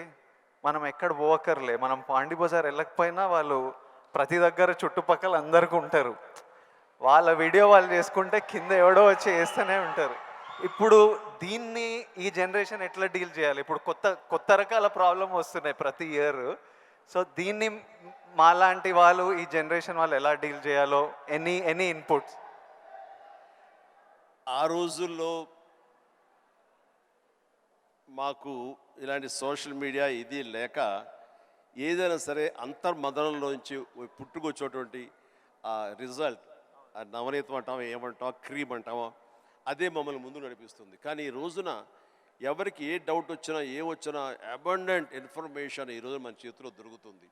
మనం ఎక్కడ పోవక్కర్లే, మనం పాండీ బజార్ వెళ్ళకపోయినా వాళ్ళు ప్రతి దగ్గర చుట్టుపక్కల అందరికీ ఉంటారు, వాళ్ళ వీడియో వాళ్ళు చేసుకుంటే కింద ఎవడో వచ్చి వేస్తూనే ఉంటారు. ఇప్పుడు దీన్ని ఈ జనరేషన్ ఎట్లా డీల్ చేయాలి? ఇప్పుడు కొత్త రకాల ప్రాబ్లం వస్తున్నాయి ప్రతి ఇయర్. సో దీన్ని మాలాంటి వాళ్ళు ఈ జనరేషన్ వాళ్ళు ఎలా డీల్ చేయాలో ఎనీ ఇన్పుట్స్? ఆ రోజుల్లో మాకు ఇలాంటి సోషల్ మీడియా ఇది లేక ఏదైనా సరే అంతర్మదనంలోంచి పుట్టుకొచ్చేటువంటి ఆ రిజల్ట్, ఆ నవనీతం అంటామో ఏమంటామో క్రీమ్ అంటామో అదే మమ్మల్ని ముందు నడిపిస్తుంది. కానీ ఈ రోజున ఎవరికి ఏ డౌట్ వచ్చినా ఏమొచ్చినా అబండెంట్ ఇన్ఫర్మేషన్ ఈరోజు మన చేతిలో దొరుకుతుంది.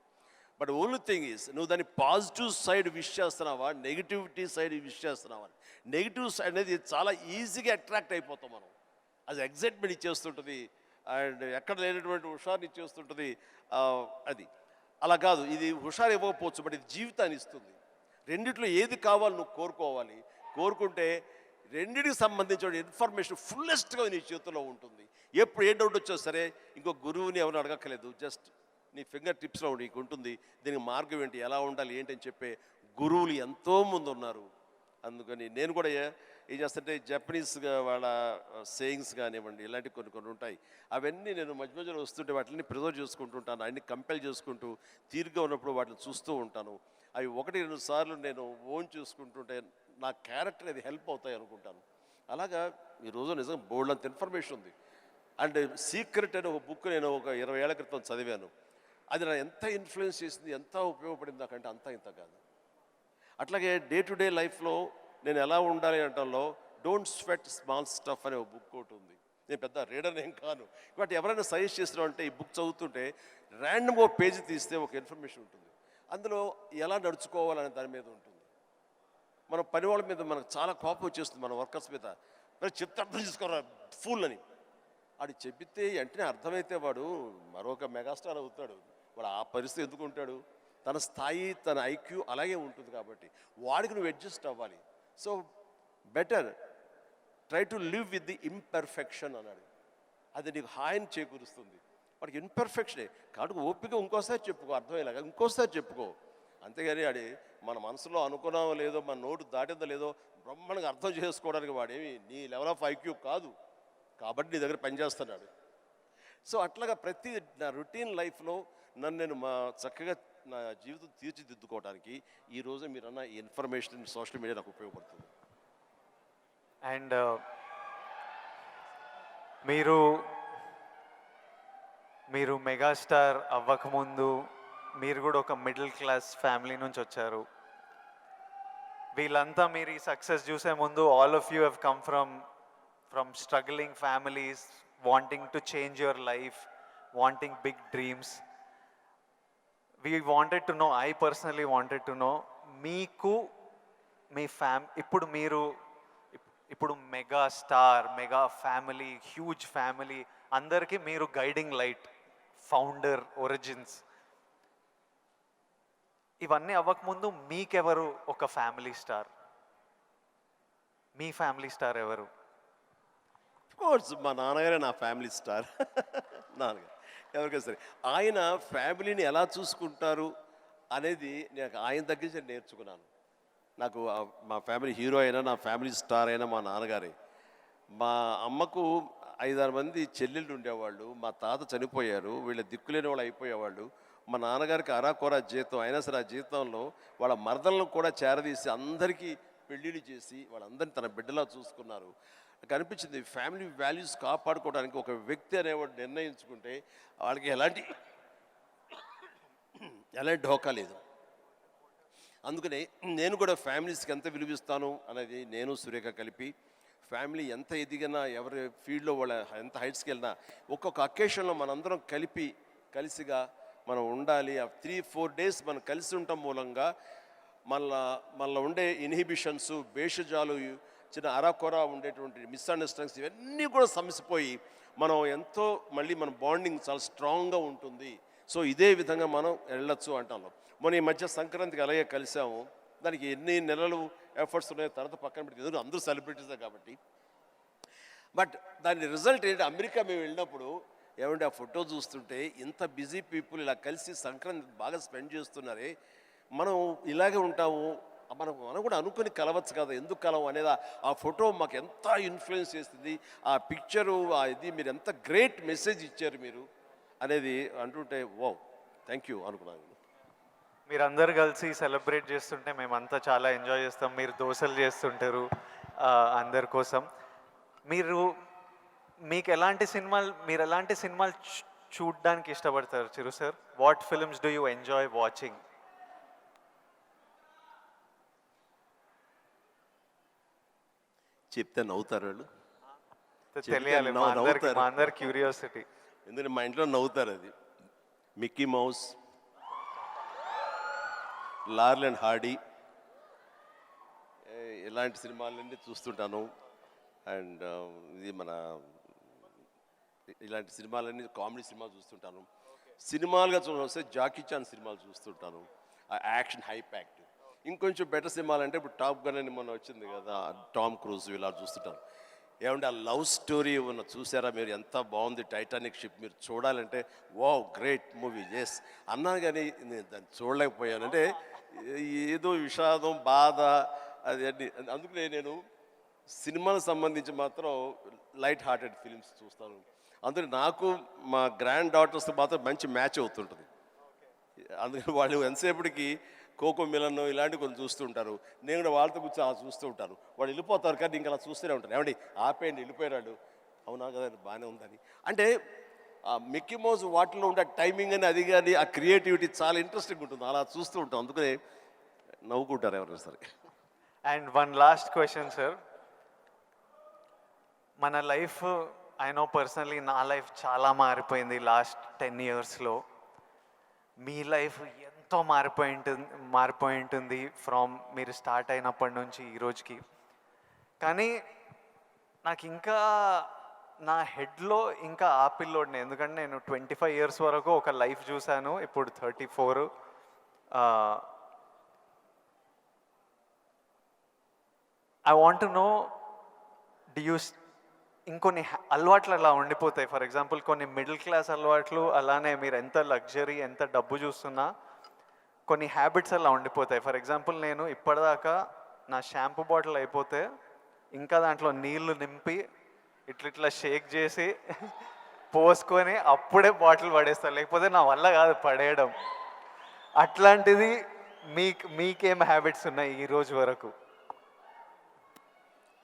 బట్ ఓన్లీ థింగ్ ఈజ్ నువ్వు దాన్ని పాజిటివ్ సైడ్ విష్ చేస్తున్నావా, నెగిటివిటీ సైడ్ విష్ చేస్తున్నావా? నెగిటివ్ సైడ్ అనేది చాలా ఈజీగా అట్రాక్ట్ అయిపోతాం మనం. అది ఎగ్జైట్మెంట్ ఇచ్చేస్తుంటుంది అండ్ ఎక్కడ లేనటువంటి హుషారుని ఇచ్చేస్తుంటుంది. అది అలా కాదు, ఇది హుషారు ఇవ్వకపోవచ్చు, బట్ ఇది జీవితాన్ని ఇస్తుంది. రెండిట్లో ఏది కావాలి నువ్వు కోరుకోవాలి. కోరుకుంటే రెండిటికి సంబంధించిన ఇన్ఫర్మేషన్ ఫుల్లెస్ట్గా నీ చేతిలో ఉంటుంది. ఎప్పుడు ఏ డౌట్ వచ్చా సరే ఇంకో గురువుని ఎవరు అడగక్కర్లేదు, జస్ట్ నీ ఫింగర్ టిప్స్లో నీకు ఉంటుంది. దీనికి మార్గం ఏంటి, ఎలా ఉండాలి ఏంటి అని చెప్పే గురువులు ఎంతోమంది ఉన్నారు. అందుకని నేను కూడా ఏం చేస్తుంటే జపనీస్గా వాళ్ళ సేయింగ్స్ కానివ్వండి, ఇలాంటివి కొన్ని ఉంటాయి. అవన్నీ నేను మధ్య మధ్యలో వస్తుంటే వాటిని ప్రిజర్వ్ చేసుకుంటుంటాను, అన్ని కంపెల్ చేసుకుంటూ తీరుగా ఉన్నప్పుడు వాటిని చూస్తూ ఉంటాను. అవి 1-2 సార్లు నేను ఓన్ చూసుకుంటుంటే నా క్యారెక్టర్ అది హెల్ప్ అవుతాయి అనుకుంటాను. అలాగా ఈరోజు నిజంగా బోల్డ్ అంత ఇన్ఫర్మేషన్ ఉంది. అండ్ సీక్రెట్ అనే ఒక బుక్ నేను ఒక 20 ఏళ్ల క్రితం చదివాను. అది నా ఎంత ఇన్ఫ్లుయెన్స్ చేసింది, ఎంత ఉపయోగపడింది నాకంటే అంత ఇంత కాదు. అట్లాగే డే టు డే లైఫ్లో నేను ఎలా ఉండాలి అంటంలో డోంట్ స్వెట్ స్మాల్ స్టఫ్ అనే ఒక బుక్ ఒకటి ఉంది. నేను పెద్ద రీడర్ ఏం కాను, బట్ ఎవరైనా సజెస్ట్ చేసిన అంటే ఈ బుక్ చదువుతుంటే ర్యాండమ్ ఒక పేజీ తీస్తే ఒక ఇన్ఫర్మేషన్ ఉంటుంది. అందులో ఎలా నడుచుకోవాలనే దాని మీద ఉంటుంది. మన పని వాళ్ళ మీద మనకు చాలా కోపం వచ్చేస్తుంది, మన వర్కర్స్ మీద. మరి చెప్తే అర్థం చేసుకోరా ఫూల్ అని వాడు చెబితే వెంటనే అర్థమైతే వాడు మరొక మెగాస్టార్ అవుతాడు. వాడు ఆ పరిస్థితి ఎందుకు ఉంటాడు, తన స్థాయి తన ఐక్యూ అలాగే ఉంటుంది. కాబట్టి వాడికి నువ్వు అడ్జస్ట్ అవ్వాలి. So better try to live with the imperfection అన్నాడు. అది నీకు హాయిని చేకూరుస్తుంది. వాడికి ఇన్పర్ఫెక్షనే కాబట్టి ఓపిక ఇంకోసారి చెప్పుకో, అర్థమయ్యేలాగా ఇంకోసారి చెప్పుకో. అంతేగాని అది మన మనసులో అనుకున్నామో లేదో, మన నోటు దాటిందో లేదో బ్రహ్మాండంగా అర్థం చేసుకోవడానికి వాడేమి నీ లెవెల్ ఆఫ్ ఐక్యూ కాదు, కాబట్టి నీ దగ్గర పనిచేస్తున్నాడు. సో అట్లాగా ప్రతి నా రొటీన్ లైఫ్లో నన్ను నేను చక్కగా నా జీవితం తీర్చిదిద్దుకోవడానికి ఈరోజు మీరన్న ఈ ఇన్ఫర్మేషన్ సోషల్ మీడియా నాకు ఉపయోగపడుతుంది. అండ్ మీరు మెగాస్టార్ అవ్వకముందు మీరు కూడా ఒక మిడిల్ క్లాస్ ఫ్యామిలీ నుంచి వచ్చారు. వీళ్ళంతా మీరు ఈ సక్సెస్ చూసే ముందు all of you have come from struggling families, wanting to change your life, wanting big dreams. We wanted to know, I personally wanted to know, మీకు మీ ఇప్పుడు mega star, mega family, huge family అందరికీ మీరు guiding light, founder, origins. ఇవన్నీ అవ్వకముందు మీకెవరు ఒక family star? మీ family star ఎవరు? Course మా నాన్నగారే నా ఫ్యామిలీ స్టార్. నాన్నగారు ఎవరికైనా సరే ఆయన ఫ్యామిలీని ఎలా చూసుకుంటారు అనేది నేను ఆయన దగ్గర నుంచి నేర్చుకున్నాను. నాకు మా ఫ్యామిలీ హీరో అయినా, నా ఫ్యామిలీ స్టార్ అయినా మా నాన్నగారే. మా అమ్మకు 5-6 మంది చెల్లెళ్ళు ఉండేవాళ్ళు. మా తాత చనిపోయారు, వీళ్ళ దిక్కులేని వాళ్ళు అయిపోయేవాళ్ళు. మా నాన్నగారికి అరాకొరా జీతం అయినా సరే ఆ జీతంలో వాళ్ళ మరదలను కూడా చేరదీసి అందరికీ పెళ్ళిళ్ళు చేసి వాళ్ళందరినీ తన బిడ్డలా చూసుకున్నారు. నాకు అనిపించింది ఫ్యామిలీ వాల్యూస్ కాపాడుకోవడానికి ఒక వ్యక్తి అనేవాడు నిర్ణయించుకుంటే వాళ్ళకి ఎలాంటి ఢోకా లేదు. అందుకనే నేను కూడా ఫ్యామిలీస్కి ఎంత విలువిస్తాను అనేది నేను సురేఖ కలిపి, ఫ్యామిలీ ఎంత ఎదిగినా ఎవరి ఫీల్డ్లో వాళ్ళ ఎంత హైట్స్కి వెళ్ళినా ఒక్కొక్క అకేషన్లో మనందరం కలిసిగా మనం ఉండాలి. ఆ 3-4 డేస్ మనం కలిసి ఉండటం మూలంగా మళ్ళీ ఉండే ఇన్హిబిషన్స్, భేషజాలు, చిన్న అరాకొర ఉండేటువంటి మిస్అండర్స్టాండింగ్స్ ఇవన్నీ కూడా సమసిపోయి మనం ఎంతో మళ్ళీ మన బాండింగ్ చాలా స్ట్రాంగ్గా ఉంటుంది. సో ఇదే విధంగా మనం వెళ్ళొచ్చు అంటాం. మొన్న ఈ మధ్య సంక్రాంతికి అలాగే కలిసాము. దానికి ఎన్ని నెలలు ఎఫర్ట్స్ ఉన్నాయో తర్వాత పక్కన పెట్టి, ఎందుకంటే అందరూ సెలబ్రిటీసే కాబట్టి. బట్ దాని రిజల్ట్ ఏంటి, అమెరికా మేము వెళ్ళినప్పుడు ఏమంటే ఆ ఫోటో చూస్తుంటే ఇంత బిజీ పీపుల్ ఇలా కలిసి సంక్రాంతి బాగా స్పెండ్ చేస్తున్నారే, మనం ఇలాగే ఉంటాము, మనం కూడా అనుకుని కలవచ్చు కదా, ఎందుకు కలవు అనేది ఆ ఫోటో మాకు ఎంత ఇన్ఫ్లుయెన్స్ చేస్తుంది. ఆ పిక్చరు ఇది మీరు ఎంత గ్రేట్ మెసేజ్ ఇచ్చారు మీరు అనేది అంటుంటే, ఓ థ్యాంక్ యూ అనుకున్నాను. మీరందరూ కలిసి సెలబ్రేట్ చేస్తుంటే మేమంతా చాలా ఎంజాయ్ చేస్తాం. మీరు దోసలు చేస్తుంటారు అందరి కోసం. మీరు మీరు ఎలాంటి సినిమాలు చూడ్డానికి ఇష్టపడతారు Chiru sir? What films do you enjoy watching? చెప్తే నవ్వుతారు వాళ్ళు. తెలియాలి మా అందరి క్యూరియాసిటీ. ఎందుకంటే మా ఇంట్లో నవ్వుతారు. అది మిక్కీ మౌస్, లార్ల్ అండ్ హార్డీ, ఇలాంటి సినిమాలన్నీ చూస్తుంటాను. అండ్ ఇది మన ఇలాంటి సినిమాలన్నీ కామెడీ సినిమాలు చూస్తుంటాను. సినిమాలుగా చూస్తే జాకీ చాన్ సినిమాలు చూస్తుంటాను, ఆ యాక్షన్ హై ప్యాక్డ్. ఇంకొంచెం బెటర్ సినిమాలు అంటే ఇప్పుడు టాప్ గన్ అని మొన్న వచ్చింది కదా, టామ్ క్రూజ్, ఇలా చూస్తుంటాను. ఏమంటే ఆ లవ్ స్టోరీ ఉన్న చూసారా మీరు, ఎంత బాగుంది టైటానిక్ షిప్. మీరు చూడాలంటే వావ్ గ్రేట్ మూవీ ఎస్ అన్నాను, కానీ నేను దాన్ని చూడలేకపోయాను. అంటే ఏదో విషాదం, బాధ అది అన్ని. అందుకనే నేను సినిమాలకు సంబంధించి మాత్రం లైట్ హార్టెడ్ ఫిలిమ్స్ చూస్తాను. అందుకని నాకు మా గ్రాండ్ డాటర్స్తో మాత్రం మంచి మ్యాచ్ అవుతుంటుంది. అందుకని వాళ్ళు ఎంతసేపటికి కోకో మిలన్ ఇలాంటివి కొన్ని చూస్తూ ఉంటారు. నేను కూడా వాళ్ళతో కూర్చొని అలా చూస్తూ ఉంటాను. వాళ్ళు వెళ్ళిపోతారు కానీ ఇంకా అలా చూస్తూనే ఉంటాను. ఏమండి ఆపేయండి వెళ్ళిపోయాడు, అవునా కదా బాగానే ఉందని. అంటే ఆ మిక్కీ మౌస్ వాటిలో ఉండే టైమింగ్ అని అది కానీ ఆ క్రియేటివిటీ చాలా ఇంట్రెస్టింగ్ ఉంటుంది. అలా చూస్తూ ఉంటాం, అందుకనే నవ్వుకుంటారు ఎవరైనా సరే. And one last question sir. మన లైఫ్, ఐ నో పర్సనలీ నా లైఫ్ చాలా మారిపోయింది లాస్ట్ 10 yearsలో. మీ లైఫ్ ఎంతో మారిపోయి ఉంటుంది ఫ్రమ్ మీరు స్టార్ట్ అయినప్పటి నుంచి ఈ రోజుకి. కానీ నాకు ఇంకా నా హెడ్లో ఇంకా ఆ పిల్లోడిని, ఎందుకంటే నేను 25 years వరకు ఒక లైఫ్ చూశాను, ఇప్పుడు 34. ఐ వాంట్ టు నో, ఇంకొన్ని అలవాట్లు అలా ఉండిపోతాయి. ఫర్ ఎగ్జాంపుల్ కొన్ని మిడిల్ క్లాస్ అలవాట్లు, అలానే మీరు ఎంత లగ్జరీ ఎంత డబ్బు చూస్తున్నా కొన్ని హ్యాబిట్స్ అలా ఉండిపోతాయి. ఫర్ ఎగ్జాంపుల్ నేను ఇప్పటిదాకా నా షాంపూ బాటిల్ అయిపోతే ఇంకా దాంట్లో నీళ్లు నింపి ఇట్లా షేక్ చేసి పోసుకొని అప్పుడే బాటిల్ పడేస్తాను, లేకపోతే నా వల్ల కాదు పడేయడం. అట్లాంటిది మీకేం హ్యాబిట్స్ ఉన్నాయి ఈ రోజు వరకు?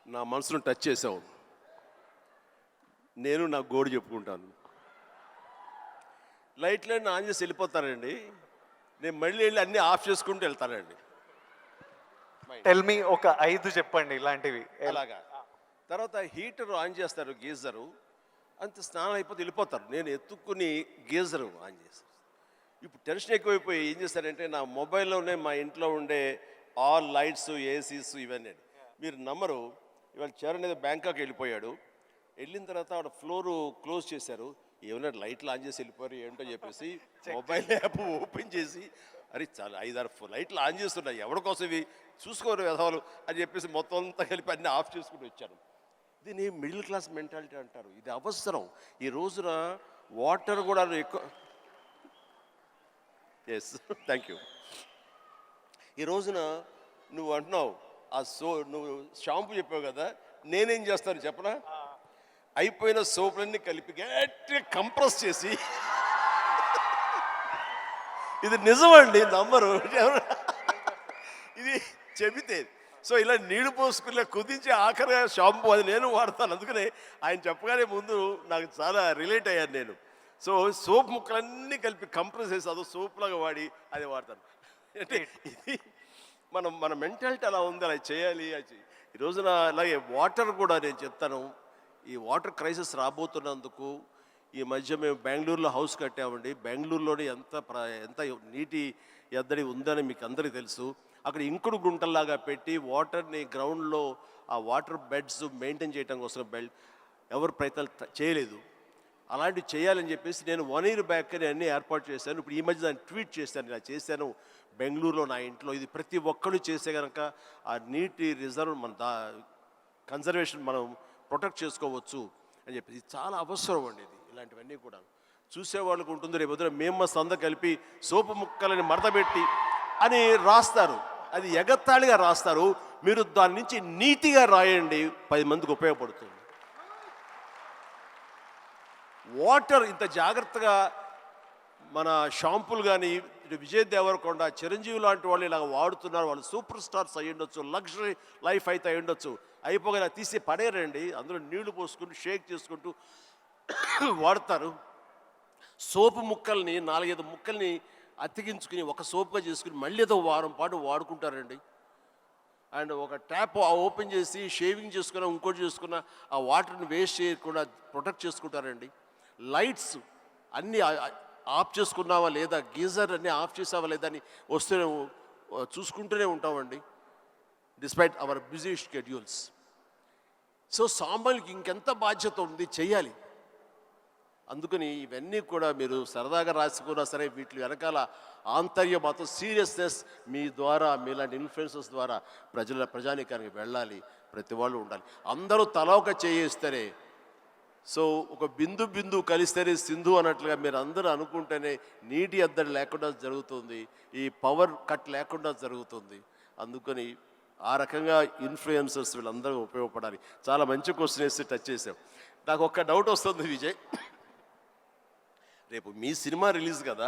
నా మనసును టచ్ చేసావు. నేను నా గోడు చెప్పుకుంటాను. లైట్లన్నీ ఆన్ చేసి వెళ్ళిపోతానండి, నేను మళ్ళీ వెళ్ళి అన్నీ ఆఫ్ చేసుకుంటూ వెళ్తానండి. టెల్ మీ ఒక 5 చెప్పండి ఇలాంటివి. అలాగా తర్వాత హీటర్ ఆన్ చేస్తారు, గీజరు, అంత స్నానం అయిపోతే వెళ్ళిపోతారు. నేను ఎత్తుక్కుని గీజరు ఆన్ చేస్తాను. ఇప్పుడు టెన్షన్ ఎక్కువైపోయి ఏం చేస్తారంటే నా మొబైల్లోనే మా ఇంట్లో ఉండే ఆల్ లైట్స్, ఏసీస్ ఇవన్నీ. మీరు నమ్మరు, ఇవాళ చరణ్ ఏదో బ్యాంకాక్ వెళ్ళిపోయాడు. వెళ్ళిన తర్వాత ఆవిడ ఫ్లోరు క్లోజ్ చేశారు. ఏమైనా లైట్లు ఆన్ చేసి వెళ్ళిపోయారు ఏంటో చెప్పేసి మొబైల్ యాప్ ఓపెన్ చేసి, అరే చాలా 5-6 లైట్లు ఆన్ చేస్తున్నాయి, ఎవరి కోసం ఇవి చూసుకోరు వ్యధవాలు అని చెప్పేసి మొత్తం అంతా కలిపి అన్నీ ఆఫ్ చేసుకుంటూ వచ్చాను. దీన్ని మిడిల్ క్లాస్ మెంటాలిటీ అంటారు. ఇది అవసరం. ఈ రోజున వాటర్ కూడా ఎక్కువ. Yes thank you. ఈ రోజున నువ్వు అంటున్నావు నువ్వు షాంపూ చెప్పావు కదా, నేనేం చేస్తాను చెప్పనా, అయిపోయిన సోపులన్నీ కలిపి గట్టిగా కంప్రెస్ చేసి, ఇది నిజమండి నమ్మరు, ఇది చెబితే సో ఇలా నీళ్లు పోసుకునే కుదించి ఆఖరిగా షాంపూ అది నేను వాడతాను. అందుకనే ఆయన చెప్పగానే ముందు నాకు చాలా రిలేట్ అయ్యాను నేను. సో సోప్ ముక్కలన్నీ కలిపి కంప్రెస్ చేసి అదో సోప్లాగా వాడి అది వాడతాను. అంటే ఇది మన మెంటాలిటీ అలా ఉంది, అలా చేయాలి. ఈ రోజున అలాగే వాటర్ కూడా నేను చెప్తాను, ఈ వాటర్ క్రైసిస్ రాబోతున్నందుకు ఈ మధ్య మేము బెంగళూరులో హౌస్ కట్టామండి. బెంగళూరులోనే ఎంత నీటి ఎద్దడి ఉందని మీకు అందరికీ తెలుసు. అక్కడ ఇంకుడు గుంటల్లాగా పెట్టి వాటర్ని గ్రౌండ్లో ఆ వాటర్ బెడ్స్ మెయింటైన్ చేయడం కోసం ఎవరు ప్రయత్నాలు చేయలేదు. అలాంటివి చేయాలని చెప్పేసి నేను 1 year బ్యాక్ అన్నీ ఏర్పాటు చేశాను. ఇప్పుడు ఈ మధ్య దాన్ని ట్వీట్ చేశాను, ఇలా చేశాను బెంగళూరులో నా ఇంట్లో. ఇది ప్రతి ఒక్కరు చేసే కనుక ఆ నీటి రిజర్వ్ కన్జర్వేషన్ మనం ప్రొటెక్ట్ చేసుకోవచ్చు అని చెప్పేసి చాలా అవసరం అండి. ఇది ఇలాంటివన్నీ కూడా చూసేవాళ్ళకు ఉంటుంది. రేపు పొద్దున మేము మా సంద కలిపి సోపు ముక్కలని మడతపెట్టి అని రాస్తారు, అది ఎగత్తాళిగా రాస్తారు. మీరు దాని నుంచి నీతిగా రాయండి, 10 మందికి ఉపయోగపడుతుంది. వాటర్ ఇంత జాగ్రత్తగా మన షాంపులు కానీ విజయ్ దేవరకొండ చిరంజీవి లాంటి వాళ్ళు ఇలాగ వాడుతున్నారు. వాళ్ళు సూపర్ స్టార్స్ అయి ఉండొచ్చు, లగ్జరీ లైఫ్ అయితే అయి ఉండొచ్చు. అయిపోగా తీసి పడేరండి, అందులో నీళ్లు పోసుకుంటూ షేక్ చేసుకుంటూ వాడతారు. సోపు ముక్కల్ని 4-5 ముక్కల్ని అతికించుకుని ఒక సోపుగా చేసుకుని మళ్ళీ ఏదో వారం పాటు వాడుకుంటారండి. అండ్ ఒక ట్యాప్ ఓపెన్ చేసి షేవింగ్ చేసుకున్న ఇంకోటి చేసుకున్న ఆ వాటర్ని వేస్ట్ చేయకుండా ప్రొటెక్ట్ చేసుకుంటారండి. లైట్స్ అన్నీ ఆఫ్ చేసుకున్నావా లేదా, గీజర్ అన్నీ ఆఫ్ చేసావా లేదా అని వస్తే చూసుకుంటూనే ఉంటామండి, despite our busy schedules. So సామాన్యులకి ఇంకెంత బాధ్యత ఉంది, చెయ్యాలి. అందుకని ఇవన్నీ కూడా మీరు సరదాగా రాసుకున్నా సరే వీటి వెనకాల ఆంతర్య మాత్రం సీరియస్నెస్ మీ ద్వారా, మీలాంటి ఇన్ఫ్లుయెన్సర్స్ ద్వారా ప్రజానీకానికి వెళ్ళాలి. ప్రతి వాళ్ళు ఉండాలి. అందరూ తల ఒక చేయిస్తేనే, సో ఒక బిందు కలిస్తేనే సింధు అన్నట్లుగా మీరు అందరూ అనుకుంటేనే నీటి ఎద్దడి లేకుండా జరుగుతుంది, ఈ పవర్ కట్ లేకుండా జరుగుతుంది. అందుకని ఆ రకంగా ఇన్ఫ్లుయెన్సర్స్ వీళ్ళందరూ ఉపయోగపడాలి. చాలా మంచి క్వశ్చన్ వేసి టచ్ చేసాం. నాకు ఒక్క డౌట్ వస్తుంది విజయ్, రేపు మీ సినిమా రిలీజ్ కదా,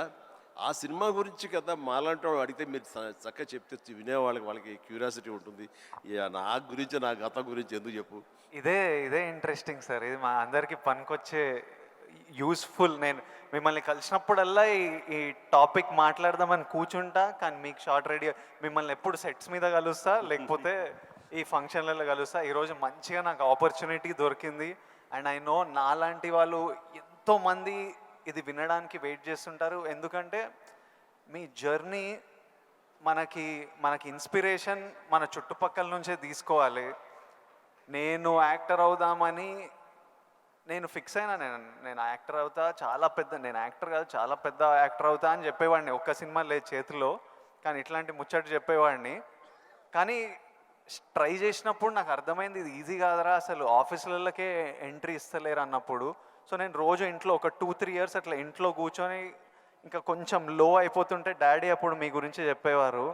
ఆ సినిమా గురించి కదా మాలాంటి వాళ్ళు అడిగితే మీరు చక్కగా చెప్తే వాళ్ళకి క్యూరియాసిటీ ఉంటుంది. నా గురించి, నా గతం గురించి ఎందుకు చెప్పు. ఇదే ఇంట్రెస్టింగ్ సార్. ఇది మా అందరికీ పనికొచ్చే యూస్ఫుల్. నేను మిమ్మల్ని కలిసినప్పుడల్లా ఈ టాపిక్ మాట్లాడదామని కూర్చుంటా, కానీ మీకు షార్ట్ రెడీ మిమ్మల్ని ఎప్పుడు సెట్స్ మీద కలుస్తా, లేకపోతే ఈ ఫంక్షన్లలో కలుస్తా. ఈరోజు మంచిగా నాకు ఆపర్చునిటీ దొరికింది. అండ్ ఐ నో నాలాంటి వాళ్ళు ఎంతోమంది ఇది వినడానికి వెయిట్ చేస్తుంటారు. ఎందుకంటే మీ జర్నీ మనకి ఇన్స్పిరేషన్ మన చుట్టుపక్కల నుంచే తీసుకోవాలి. నేను యాక్టర్ అవుదామని నేను ఫిక్స్ అయినా, నేను యాక్టర్ అవుతా, నేను యాక్టర్ కాదు చాలా పెద్ద యాక్టర్ అవుతా అని చెప్పేవాడిని. ఒక్క సినిమా లేదు చేతిలో, కానీ ఇట్లాంటి ముచ్చట చెప్పేవాడిని. కానీ ట్రై చేసినప్పుడు నాకు అర్థమైంది ఇది ఈజీ కాదరా, అసలు ఆఫీసులకే ఎంట్రీ ఇస్తలేరు అన్నప్పుడు. సో నేను రోజు ఇంట్లో ఒక 2-3 ఇయర్స్ అట్లా ఇంట్లో కూర్చొని ఇంకా కొంచెం లో అయిపోతుంటే డాడీ అప్పుడు మీ గురించి చెప్పేవారు,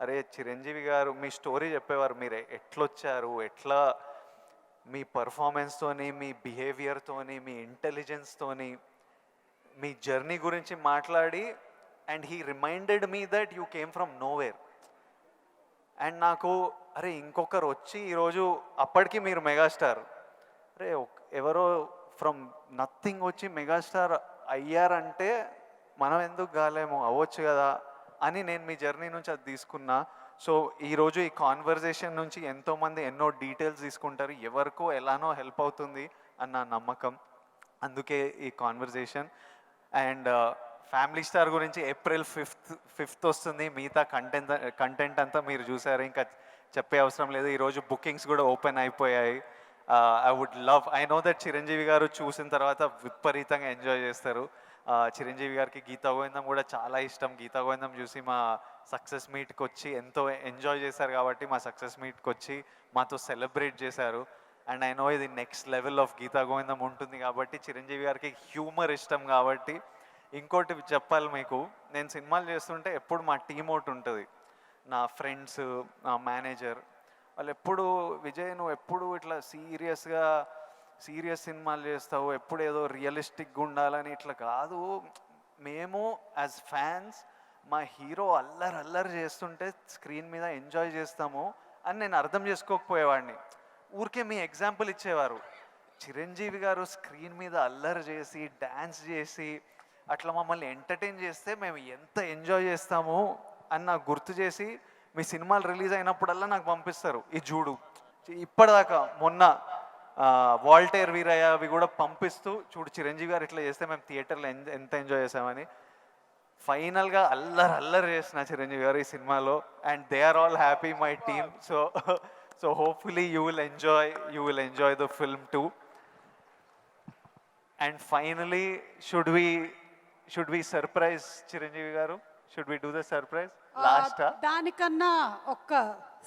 అరే చిరంజీవి గారు మీ స్టోరీ చెప్పేవారు, మీరు ఎట్లొచ్చారు, ఎట్లా మీ పర్ఫార్మెన్స్తోని, మీ బిహేవియర్తోని, మీ ఇంటెలిజెన్స్తోని మీ జర్నీ గురించి మాట్లాడి, and he reminded me that you came from nowhere. And నాకు అరే ఇంకొకరు వచ్చి ఈరోజు అప్పటికి మీరు మెగాస్టార్, అరే ఎవరో ఫ్రమ్ నథింగ్ వచ్చి మెగాస్టార్ అయ్యారంటే మనం ఎందుకు కాలేమో, అవ్వచ్చు కదా అని నేను మీ జర్నీ నుంచి అది తీసుకున్నా. సో ఈరోజు ఈ కాన్వర్జేషన్ నుంచి ఎంతోమంది ఎన్నో డీటెయిల్స్ తీసుకుంటారు, ఎవరికో ఎలానో హెల్ప్ అవుతుంది అన్న నమ్మకం. అందుకే ఈ కాన్వర్జేషన్. అండ్ ఫ్యామిలీ స్టార్ గురించి ఏప్రిల్ 5th వస్తుంది. మిగతా కంటెంట్ అంతా మీరు చూసారు, ఇంకా చెప్పే అవసరం లేదు. ఈరోజు బుకింగ్స్ కూడా ఓపెన్ అయిపోయాయి. ఐ నో దట్ చిరంజీవి గారు చూసిన తర్వాత విపరీతంగా ఎంజాయ్ చేస్తారు. చిరంజీవి గారికి గీతా గోవిందం కూడా చాలా ఇష్టం. గీతా గోవిందం చూసి మా సక్సెస్ మీట్కి వచ్చి ఎంతో ఎంజాయ్ చేశారు కాబట్టి మా సక్సెస్ మీట్కి వచ్చి మాతో సెలబ్రేట్ చేశారు. అండ్ ఐ నో ఇది నెక్స్ట్ లెవెల్ ఆఫ్ గీతా గోవిందం ఉంటుంది కాబట్టి చిరంజీవి గారికి హ్యూమర్ ఇష్టం కాబట్టి. ఇంకోటి చెప్పాలి మీకు, నేను సినిమాలు చేస్తుంటే ఎప్పుడు మా టీం ఒకటి ఉంటుంది, నా ఫ్రెండ్స్, నా మేనేజర్, వాళ్ళు ఎప్పుడు విజయ్ నువ్వు ఎప్పుడు ఇట్లా సీరియస్ సినిమాలు చేస్తావు, ఎప్పుడు ఏదో రియలిస్టిక్గా ఉండాలని, ఇట్లా కాదు, మేము యాజ్ ఫ్యాన్స్ మా హీరో అల్లరి చేస్తుంటే స్క్రీన్ మీద ఎంజాయ్ చేస్తాము అని నేను అర్థం చేసుకోకపోయేవాడిని. ఊరికే మీ ఎగ్జాంపుల్ ఇచ్చేవారు, చిరంజీవి గారు స్క్రీన్ మీద అల్లరి చేసి డ్యాన్స్ చేసి అట్లా మమ్మల్ని ఎంటర్టైన్ చేస్తే మేము ఎంత ఎంజాయ్ చేస్తాము అని నాకు గుర్తు చేసి మీ సినిమాలు రిలీజ్ అయినప్పుడల్లా నాకు పంపిస్తారు, ఈ చూడు. ఇప్పటిదాకా మొన్న వాల్టేర్ వీరయ్య అవి కూడా పంపిస్తూ, చూడు చిరంజీవి గారు ఇట్లా చేస్తే మేము థియేటర్లో ఎంత ఎంజాయ్ చేసామని. ఫైనల్గా అల్లరి చేసిన చిరంజీవి గారు ఈ సినిమాలో, and they are all happy, my team. So hopefully you will enjoy the film too. And finally should we surprise Chiranjeevi garu? Should we do the surprise last? దానికన్నా ఒక్క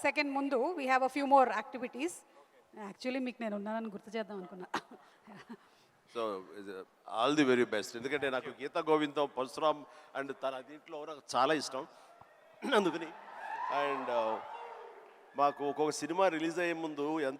సెకండ్ ముందు we have a few more activities. Actually మీకు నేను ఉన్నానని గుర్తు చేద్దాం అనుకున్నా. So all the very best. ఎందుకంటే నాకు గీతా గోవిందం, పరశురామ్ అండ్ తన దీంట్లో నాకు చాలా ఇష్టం. అందుకని అండ్ మాకు ఒక్కొక్క సినిమా రిలీజ్ అయ్యే ముందు ఎంత